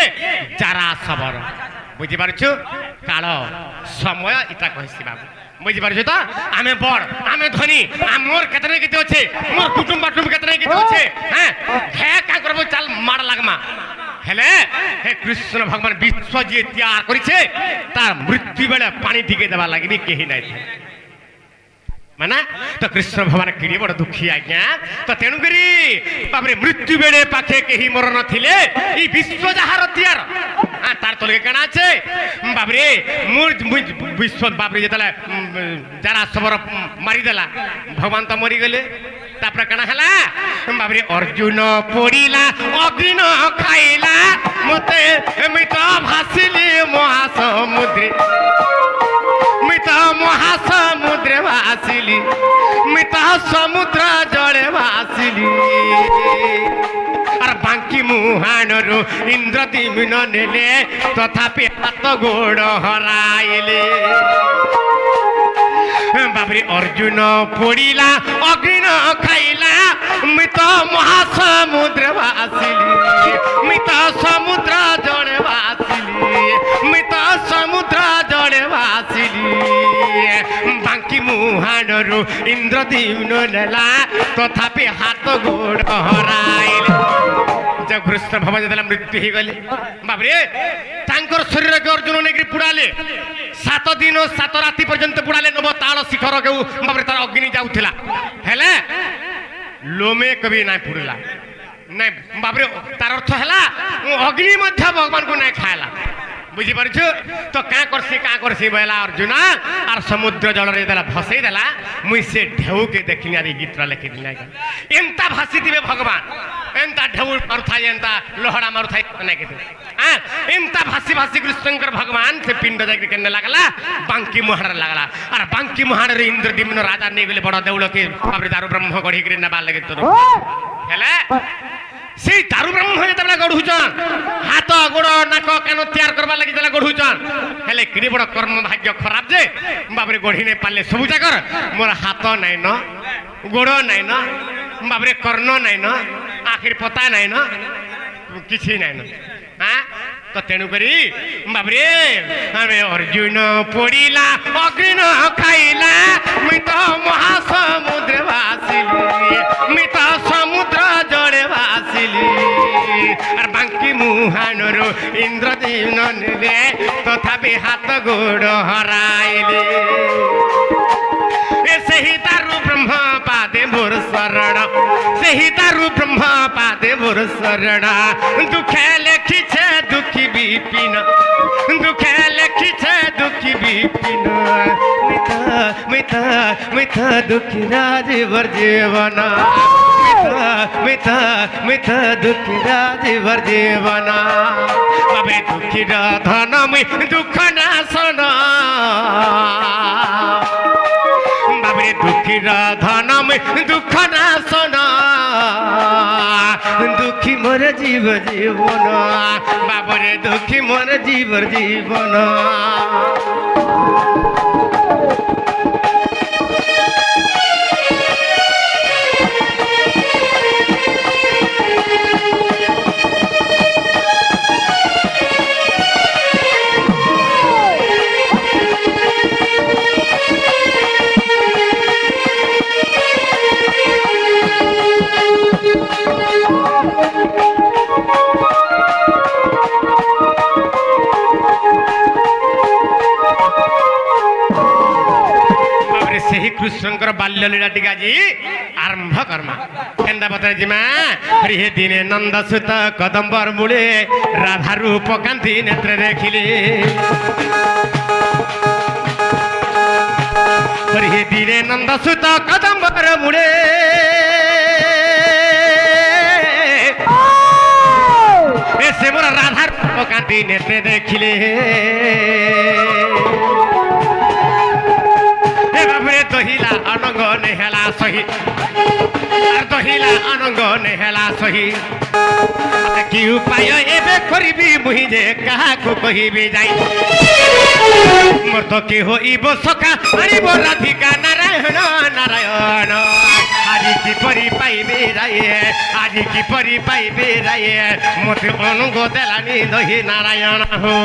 যারা সবর বুঝি পারছ কাল সময় ইটা কইছি বাবু বুঝি পারছ তো আমি বড় আমি ধনী মোর কেতনে কেতে আছে মোর কুটুম বাটুম কেতনে কেতে আছে হ্যাঁ হ্যাঁ কা করব চাল মার লাগমা হেলে হে কৃষ্ণ ভগবান বিশ্ব যে ত্যাগ করেছে তার মৃত্যু বেলা পানি টিকে দেওয়া লাগবে কেহি নাই মানে তো কৃষ্ণ ভগবান কিড়ি বড় দুঃখী আজ্ঞা তো তেণুকরি বাবরে মৃত্যু বেড়ে পাখে কেহি মর নথিলে এই বিশ্ব যাহার তিয়ার তার তলকে কেনা আছে বাবরে বিশ্ব বাবরে যেতলে যারা সবর মারিদেলা ভগবান তো মরিগলে তারপরে কেনা হেলা বাবরে অর্জুন পড়িলা অগ্নি খাইলা মতে মিত ভাসিলি মহাসমুদ্রে মিত মহাসমুদ্রে ভাসিলি মিত সমুদ্র জলে ভাসিলি আর বাঙ্কি মুহাণରୁ ইন্দ্রদ্যুম্ন নেলে তথাপি হাত গোড় হরাইলে বাবরে অর্জুন পড়িলা অগ্নি খাইলা মিত মহাসমুদ্রে ভাসিলি মিত সমুদ্র জলে ভাসিলি মিত সমুদ্র জলে ভাসিলি বাঙ্কি মুহাণରୁ ইন্দ্রদ্যুম্ন নেলা তথাপি হাত গোড় হরাইলে যে কৃষ্ণ ভগবান যেতলে মৃত্যু হয়ে গলে বাবরে তাঙ্কর শরীরকে অর্জুন নেই পুড়ালে 7 দিন 7 রাতি পর্যন্ত পুড়ালে নব তাল শিখর কেউ বাবরে তার অগ্নি যাউଥିଲା হেলে লোমে কবি নাই পুড়িলা নাই বাবরে তার অর্থ হেলা অগ্নি মধ্য ভগবান কো নাই খাইলা বুঝি পারছো তো কা করছি বলা অর্জুন আর সমুদ্র জলরে দেলা ভসেই দেলা মুই সে ঢেউকে দেখিনি আর এই গীতটা লেখি দিন এমতা ভাসি দিবে ভগবান এমতা ঢেউ মারুথাই এমতা লোহড়া মারুথাই নাই কেতে এমতা ভাসি ভাসি কৃষ্ণঙ্কর ভগবান সে পিণ্ড যাই কেনে লাগলা বাঙ্কি মহাড় লাগলা আর বাঙ্কি মহাড়ের ইন্দ্রদ্যুম্ন রাজা নিয়ে গেলে বড় দেউলকে বাবরে দারু ব্রহ্ম গড়ি করে নেবার লাগে তোর হেলে সেই দারু ব্রহ্ম যেতবে গড়ুছন হাত গোড় নাক কান তৈয়ার করবার লাগি যেতবে গড়ুছন হেলে কিড়ি বড় কর্ম ভাগ্য খারাপ যে বাবরে গড়ি নাই পারলে সবু জাগর মোর হাত নাই ন গোড় নাই ন বাবরে কর্ণ নাই ন আখির পতা নাই ন কিছু নাই ন হ্যাঁ তো তেণুকরি বাবরে আমি অর্জুন পড়িলা অগ্নি খাইলা মিত মহাসমুদ্রে ভাসিলি মিত সমুদ্র জলে ভাসিলি আর বাঙ্কি মুহাণରୁ ইন্দ্রদ্যুম্ন নেলে তথাপি হাত গোড় হরাইলে ସେହି ତାରୁ ବ୍ରହ୍ମ ପାଦେ ମୋର ଶରଣ ସେହି ତାରୁ ବ୍ରହ୍ମ ପାଦେ ମୋର ଶରଣ ଦୁଃଖେ ଲେଖିଛେ ଦୁଃଖୀ ବିପିନ ଦୁଃଖେ ଲେଖିଛେ ଦୁଃଖୀ ବିପିନ ମିଥ ମିଥ ଦୁଃଖୀ ରାଜୀବର ଜୀବନ ମିଥ ଦୁଃଖୀ ରାଜୀବର ଜୀବନ বাবে দুঃখীর ধন মুই দুঃখ নাশন বাবরে দুঃখীর ধন মুই দুঃখ নাশন দুঃখী মোর জীব জীবন বাবরে দুঃখী মোর জীবর জীবন কৃষ্ণঙ্কর বাল্য লীলা টিকে আজ আরম্ভ কর্মা কেন্দা বতায় জিমা হে দিনে নন্দ সুত কদম্বর মূলে রাধা রূপ কান্তি নেত্রে দেখিলে হে দিনে নন্দ সুত কদম্বর মূলে এসে মোর রাধা রূপ কান্তি নেত্রে দেখিলে দহিলা অনঙ্গ নেহেলা সহি আর দহিলা অনঙ্গ নেহেলা সহি কি উপায় এবে করিবি মুহি যে কাহাকু কহিবি যাই মোর তো কি হইব সখা আনিব রাধিকা নারায়ণ নারায়ণ আজি কি পরি পাইবে রায়ে আজি কি পরি পাইবে রায়ে মতে অনঙ্গ দেলানি দহি নারায়ণ হো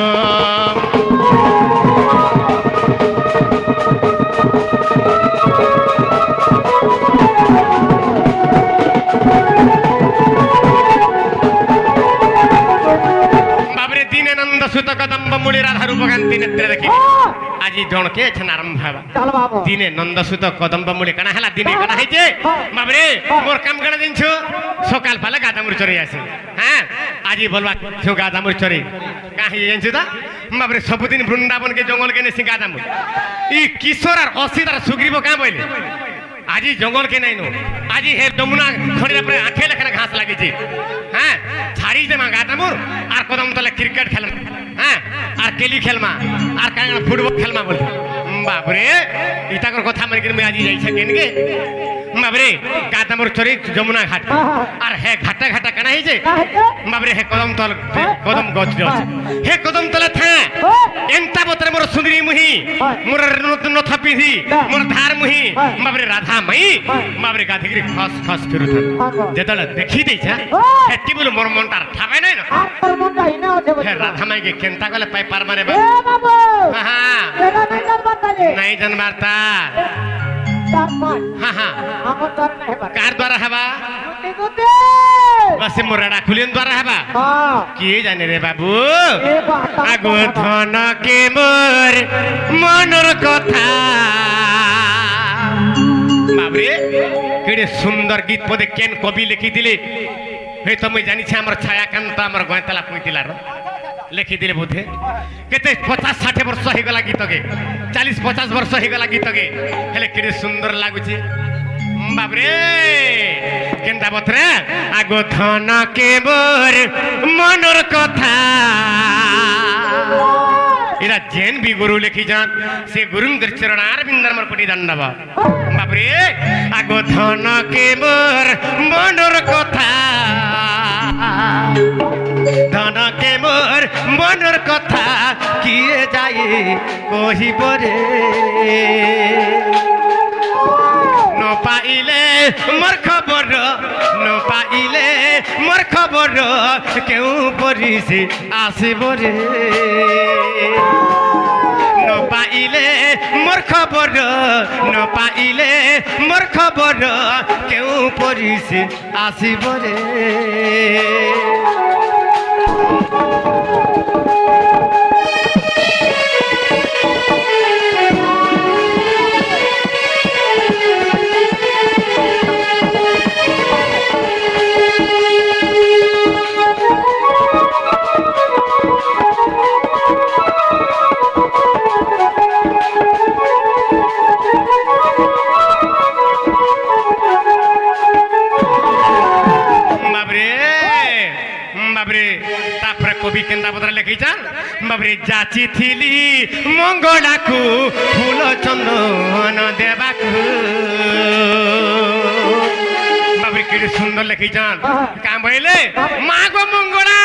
সুত কদম্ব মূলে রাধা রূপকান্তি নেত্রে দেখি আজি জনকে এছেন আরম্ভ হবা চল বাবু দিনে নন্দসুত কদম্ব মূলে কানা হেলা দিনে কানা হইছে বাবরে মোর কাম কানা দিনছো সকাল পালে গাদামুর চরে আসে হ্যাঁ আজি বলবা ছু গাদামুর চরে কাহি জানছো তা বাবরে সবদিন বৃন্দাবনকে জঙ্গলকে নেছি গাদামুর ই কিশোর আর অসিত আর সুগ্রীব কা বইলে আজি জঙ্গলকে নাই নো আজি হে যমুনা খড়ির পরে আঁখে লেখানে ঘাস লাগিছে হ্যাঁ ছাড়ি দে মা গাদামুর আর কদম তলে ক্রিকেট খেলমা হ্যাঁ আর কেলি খেলমা আর কাঙ্গা ফুটবল খেলমা বলে বাবরে ইতাকর কথা মানে কি আজি যাইছে কেনকে বাবরে গাদামুর চরি যমুনা ঘাট আর হে ঘাটা ঘাটা কানা হইছে বাবরে হে কদম তল কদম গছ আছে হে কদম তলে থা এন্তা বতরে মোর সুন্দরী মুহি মোর নতুন নথা পিধি মোর ধার মুহি বাবরে রাধা মাই বাবরে গাধিগিরি খস খস ফিরুথ যেতলে দেখি দেইছা হেটি বলে মোর মনটার ঠাবে নাই না আর তোর মনটা ইনা আছে হে রাধা মাইকে কেনতা গলে পাই পার মারে এ বাবু হ্যাঁ এটা নাই জানবাতা যে নাই জানবারতা তার পাঁচ হ্যাঁ আমার তোর নাই হেবার কার দ্বারা হবা গুটি গুটি বাসে মোরাডা খুলেন দ্বারা হবা হ্যাঁ কি জানে রে বাবু এ বাতা আগো ধনকে মোর মনের কথা বাবরে কেড়ে সুন্দর গীত পদে কেন কবি লিখি দিলে হয়তো মুই জানিছি আমার ছায়াকান্ত আমার গয়তালা কইতিলার লিখি দিলে বোধে কেতে 50-60 বর্ষ হইগলা গীতকে 40-50 বর্ষ হইগলা গীতকে হেলে কেড়ে সুন্দর লাগুছে বাবরে কেনতা বতরে আগো ধনকে মোর মনের কথা এরা জেন বি গুরু লিখি যান সে গুরুঙ্গর চরণার বিন্দর মোর কোটি দণ্ডব বাবরে আগো ধনকে মোর মনের কথা ধনকে মোর মনের কথা কিয়ে যায় কহিব রে ন পাইলে মোর খবর ন পাইলে মোর খবর কেউ পরিছে আসিব রে ন পাইলে মোর খবর ন পাইলে মোর খবর কেউ পরিছে আসিব রে বাবরে তারপরে কবি কেন্দা বদরা লেখিছান বাবরে যাচি থিলি মঙ্গলাকু ফুল চন্দন দেবাকু বাবরে কি সুন্দর লেখিছান কাম বইলে মা গো মঙ্গলা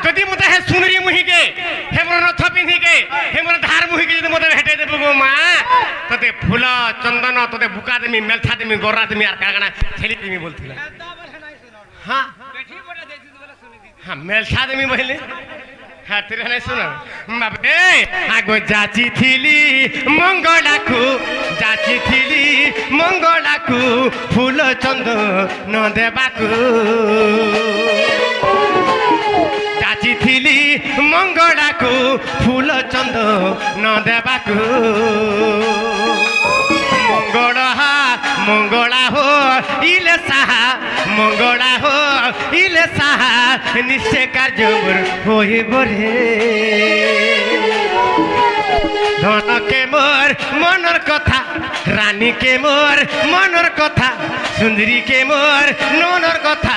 যদি মতে হে সুন্দরী মুহিকে হে মোর রথ পিন্ধিকে হে মোর ধার মুহিকে যদি মতে হেঁটে দেব গো মা তোতে ফুল চন্দন তোতে বুকা দেমি মেলথা দেমি গড়া দেমি আর কাগনা ছেলি দেমি বলছিল হ্যাঁ হ্যাঁ মেলছা দেমি বলে হ্যাঁ তেরে নাই শোনা বাবরে আগো যাচি থিলি মঙ্গলাকু যাচি থিলি মঙ্গলাকু ফুল চন্দন দেবাকু যাচি থিলি মঙ্গলাকু ফুল চন্দন দেবাকু মঙ্গলা মঙ্গলা হো ইলে সাহা মঙ্গলা হো ইলে সাহা নিশ্চয় কার্য হইব রে ধনকে মোর মনের কথা রানীকে মোর মনের কথা সুন্দরীকে মোর ননের কথা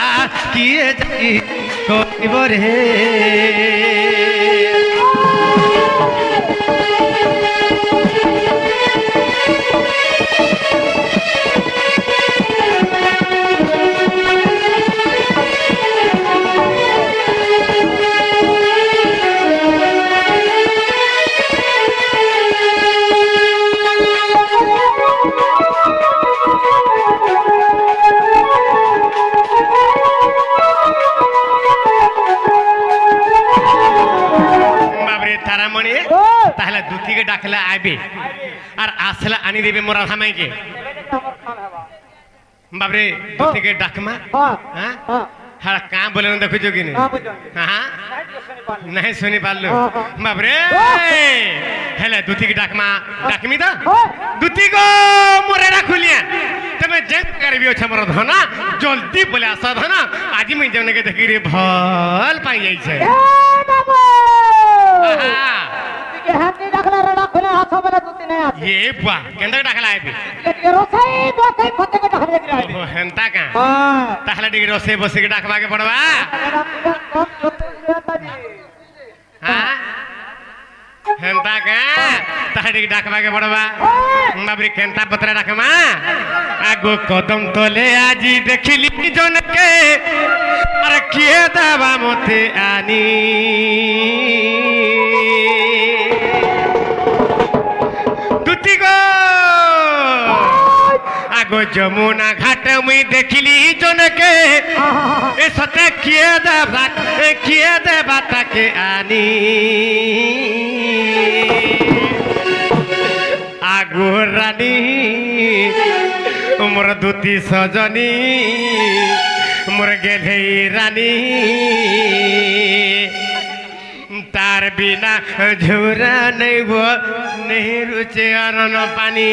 কিয়ে যাই কইব রে তাহলে দুটিকে ডাকলে আইবে আর আসলে আনি দেবে মোরা ধামাইকে বাবরে দুটিকে ডাকমা হ্যাঁ হ্যাঁ কাঁ বলে দেখুছো কি হ্যাঁ বুঝো হ্যাঁ নাই দিয়ে শুনি পারলি নাই শুনি পারলো বাবরে হেলে দুতিকে ডাকমা ডাকমি তো দুতি গো মোরে রাখুলিয়া তুমি যে করবি আছে মোর ধনা জলদি বলে আসা ধনা আজি মুই জনকে দেখি রে ভাল পাই যাইছে আহা তুই হাতি ডাকলা রড়া খুলে হাত বলে দুতি নাই আছে এ বুয়া কেন্দ্র ডাকলা আইবি রসাই বসাই ফতে কে ডাকলে দিরা ও হেন্তা কা হ্যাঁ তাহলে ডিগ্রি রসে বসে ডাকবাকে পড়বা হ্যাঁ হেন্তা কা তাহলে ডিগ্রি ডাকবাকে পড়বা বাবরি কেন্তা পত্রে ডাকমা আগো কদম তলে আজি দেখিলি জনকে আরে কিয়ে দেবা মতে আনি দুটি গো আগো যমুনা ঘাট মুই দেখিলি জনকে এ সতে কিয়ে দেবা তাকে আনি আগো রানী মোর দুটি সজনী মোর গেলেই রানী তার বিনা ঝুরা নেব নেহরুচে অরণ পানি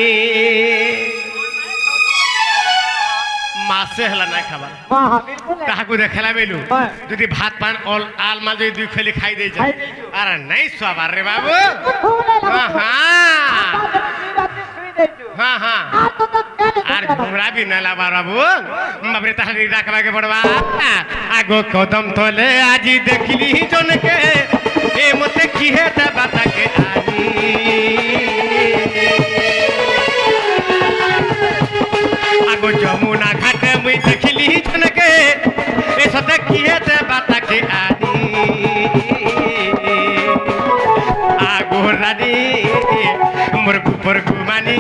মাসে হেলা না খাবার হ্যাঁ হ্যাঁ বিলকুল তাহাকু দেখালা বেলু হ্যাঁ। যদি ভাত পান অল আলমা যদি দুই খেলি খাই দেই খাই যায় দেইছো। আর নাই সবার রে বাবু হ্যাঁ হ্যাঁ শুই দেইছো হ্যাঁ হ্যাঁ আর তো তো কেন আর ঘুমরা বি না লাবার বাবু বাবরে তাহলে ডাকবাকে পড়বা আগো কদম তলে আজি দেখিলি জনকে এ মতে কি হে দেবা তাকে আনি আগো যমুনা ঘাটে মুই দেখিলি জনকে এ সতে কি হে দেবা তাকে আনি আগো রানী মোর গুপর গুমানি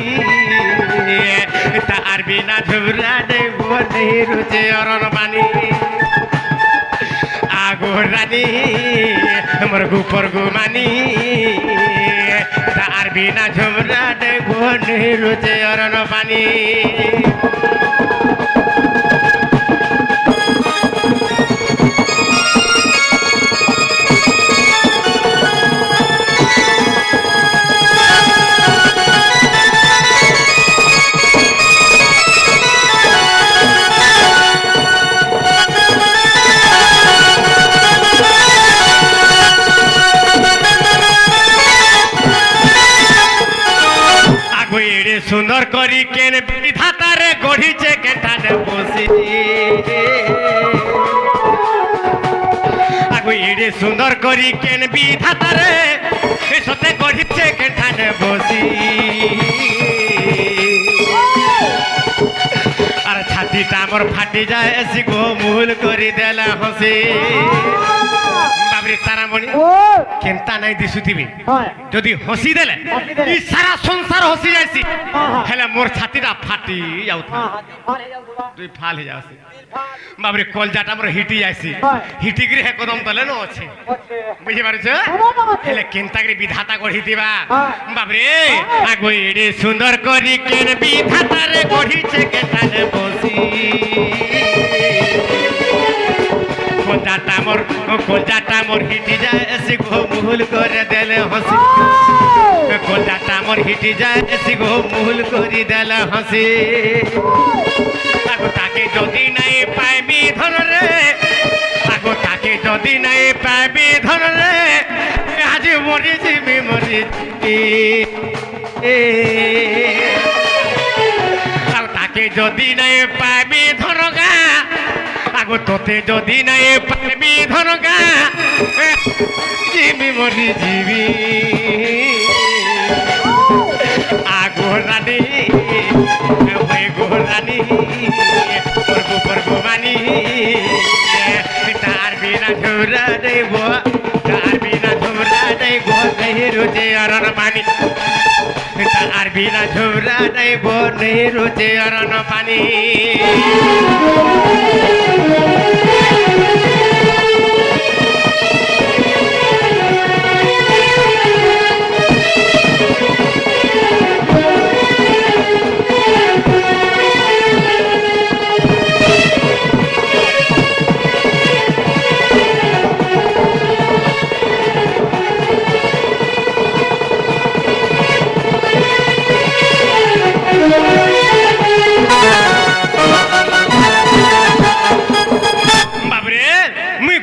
তার বিনা ঝুরা দেব নেহরুচে অরণ পানি আগো রানী মোর গুপর গুমানি তার বিনা ঝুরা দেব নেহরুচে অরণ পানি আগো এড়ে সুন্দর করি কেন বিধাতারে গড়িছে কেটানে বসি আগো এড়ে সুন্দর করি কেন বিধাতারে এ সতে গড়িছে কেটানে বসি আর ছাতিটা আমার ফাটি যায় এসি গো মুহুল করি দেলা হসি বাবরি তারামণি ও কেনতা নাই দিশুথিবি হ্যাঁ যদি হসি দেলে হসি দেলে। ই সারা সংসার হসি যাইছি হ্যাঁ। হেলে মোর ছাতিটা ফাটি যাউথা হ্যাঁ ভালো যাও বাবা তুই ফাল হয়ে যাসি বাবরে কলজাটা মোর হিটি যাইছি হ্যাঁ। হিটি গিরে হে কদম তলে ন আছে আছে বুঝি পারছ আছে। হেলে কেনতাগরি বিধাতা গঢ়ি দিবা হ্যাঁ। বাবরে আগো এড়ে সুন্দর করি কেন বিধাতারে গঢ়িছে কেতানে বসি কলজাটা মোর হিটি যায় এসে গো মুহুল করে দেলে হসি কলজাটা মোর হিটি যায় এসে গো মুহুল করে দেলে হসি আগো তাকে যদি নাই পাইবি ধনরে আগো তাকে যদি নাই পাইবি ধনরে আজ মরি যাবি আর তাকে যদি নাই পাইবি ধনগা আগো তোতে যদি নাই পাইবি ধনগা জিবি মরি জিবি আগো রানী ওই গো রানী পরবু মানি তার বিনা ঝুরা দেব তার বিনা ঝুরা দেব নেহরুচে অরণ পানি তার বিনা ঝুরা দেব নেহরুচে অরণ পানি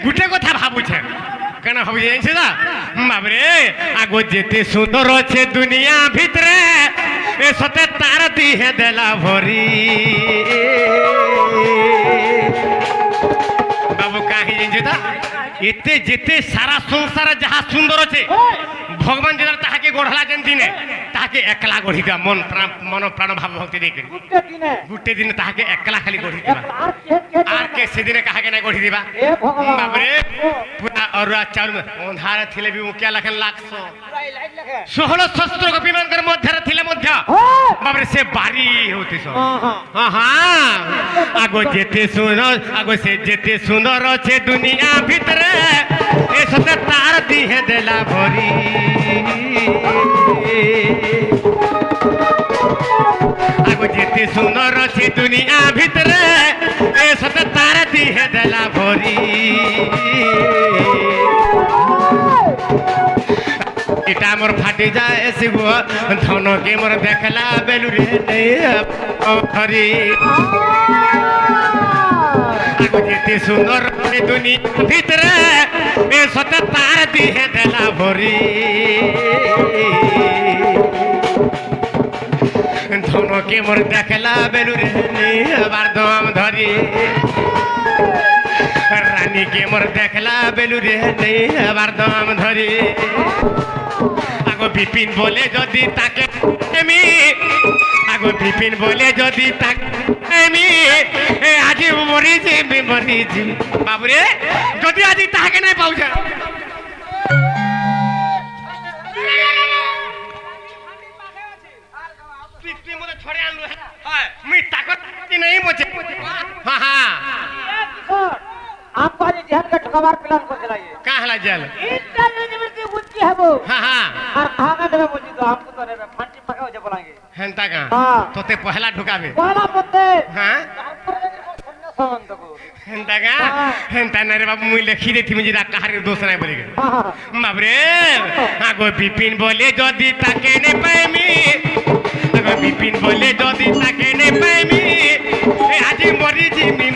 গুটে কথা ভাবুছে কেন ভাবুছে জানিস না বাবরে আগো যেতে সুন্দর আছে দুনিয়া ভিতরে এ সতে তার দিহে দেলা ভরি বাবু কাহি জানিস না এতে যেতে সারা সংসার যাহা সুন্দর আছে ভগবান যেটা তাহাকে গড়লা যেন দিনে তাহাকে একলা গড়ি দেওয়া মন প্রাণ ভাব ভক্তি দিয়ে গুটে দিনে তাহাকে একলা খালি গড়ি দিবা আর কে সেদিনে কাহাকে না গড়ি দিবা বাবরে পুরা অরুয়া চাউল অন্ধার থিলে বি মুকিয়া লাখেন লাগছো 16 শস্ত্র গোপীমানଙ୍କର ମଧ୍ୟରେ ଥିଲେ ମଧ୍ୟ ବାବରେ ସେ ବାରି ହଉଥିସ ହଁ ହଁ ଆଗो ସେ ଯେତେ ସୁନ୍ଦର ଅଛି ଦୁନିଆ ଭିତରେ ଏ ସତେ ତାର ଦିହେ ଦେଲା ଭରି ଆଗो ଯେତେ ସୁନ୍ଦର ଅଛି ଦୁନିଆ ଭିତରେ ଏ ସତେ ତାର ଦିହେ ଦେଲା ଭରି এটা মোর ফাটি যায় শিব ধনকে মোর দেখলা বেলুরে হরি আগো যেতে সুন্দর দুনিয়া ভিতরে এ সতে তার দিহে দেলা ভরি ধনকে মোর দেখলা বেলুরে আবার দম ধরি রানীকে মোর দেখলা বেলুরে আবার দম ধরি আগো বিপিন বলে যদি তাকে আমি আগো বিপিন বলে যদি তাকে আমি আজি মরিছি বাবুরে যদি আজি তাকে নাই পাউছে ছড়ে আনলু হ্যাঁ মুই তাকত নাই বচে হ্যাঁ হ্যাঁ आपको आज जहन का ठुकावार प्लान को चलाइए का हला जल इंटर यूनिवर्सिटी बुद्धि है वो हां हां और कहां देबे बोली तो हमको तो रे फंटी पका हो जा बोलाएंगे हेंता का हां तोते पहला ढुकाबे पहला पत्ते हां संत को हेंता का हेंता न रे बाबू मुई लिखी देथि मुझे काहारे दोष নাই বলি গে বাবরে আগো বিপিন বলে যদি তাকে নে পাইমি আগো বিপিন বলে যদি তাকে নে পাইমি আজি মরি জিমি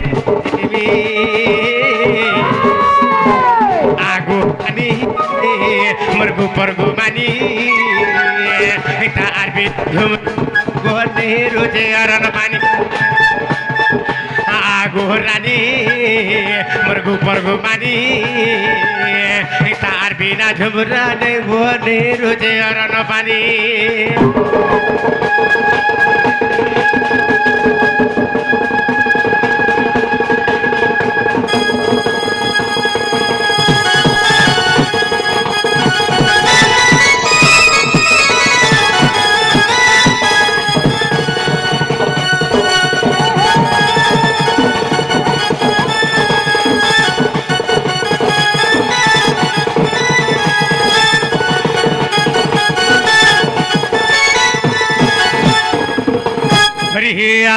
আগো আনি মরগু পরগু মানি এটা আরবি ধুম গোনে রোজে আরন পানি আগো রানী মরগু পরগু মানি এটা আরবি না ঝুমরানে গোনে রোজে আরন পানি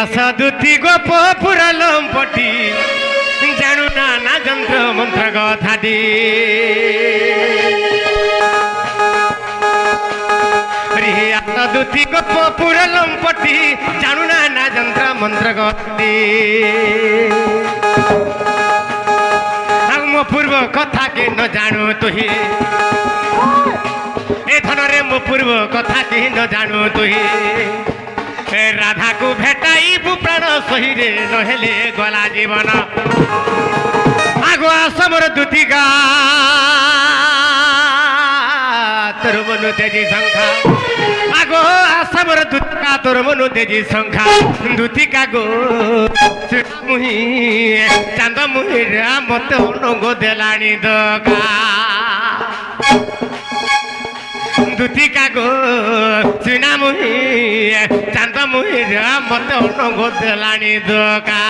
আশা দুটি গোপ পুরালম পটি জানু না না যন্ত্র মন্ত্র কথাটি আশা দুটি গোপ পুরালম পটি জানু না না যন্ত্র মন্ত্র কথাটি মো পূর্ব কথা কে ন জানু তুহি এ ধনরে মো পূর্ব কথা কে ন জানু তুহি রাধা কু ভেটাইবু প্রাণ সহিরে নহলে গলা জীবন আগো আসমর দুতিকা তোর মনু তেজি সংখ্যা আগো আসমর দুতিকা তোর মনু তেজি সংখ্যা দুতিকা গো মুহি চাঁদ মুহিরা মতে অনুগ দেলানি দকা দুতিকা গো চুনা মুহি চাঁদ মুহিরা মতে অনুগ দেলানি দকা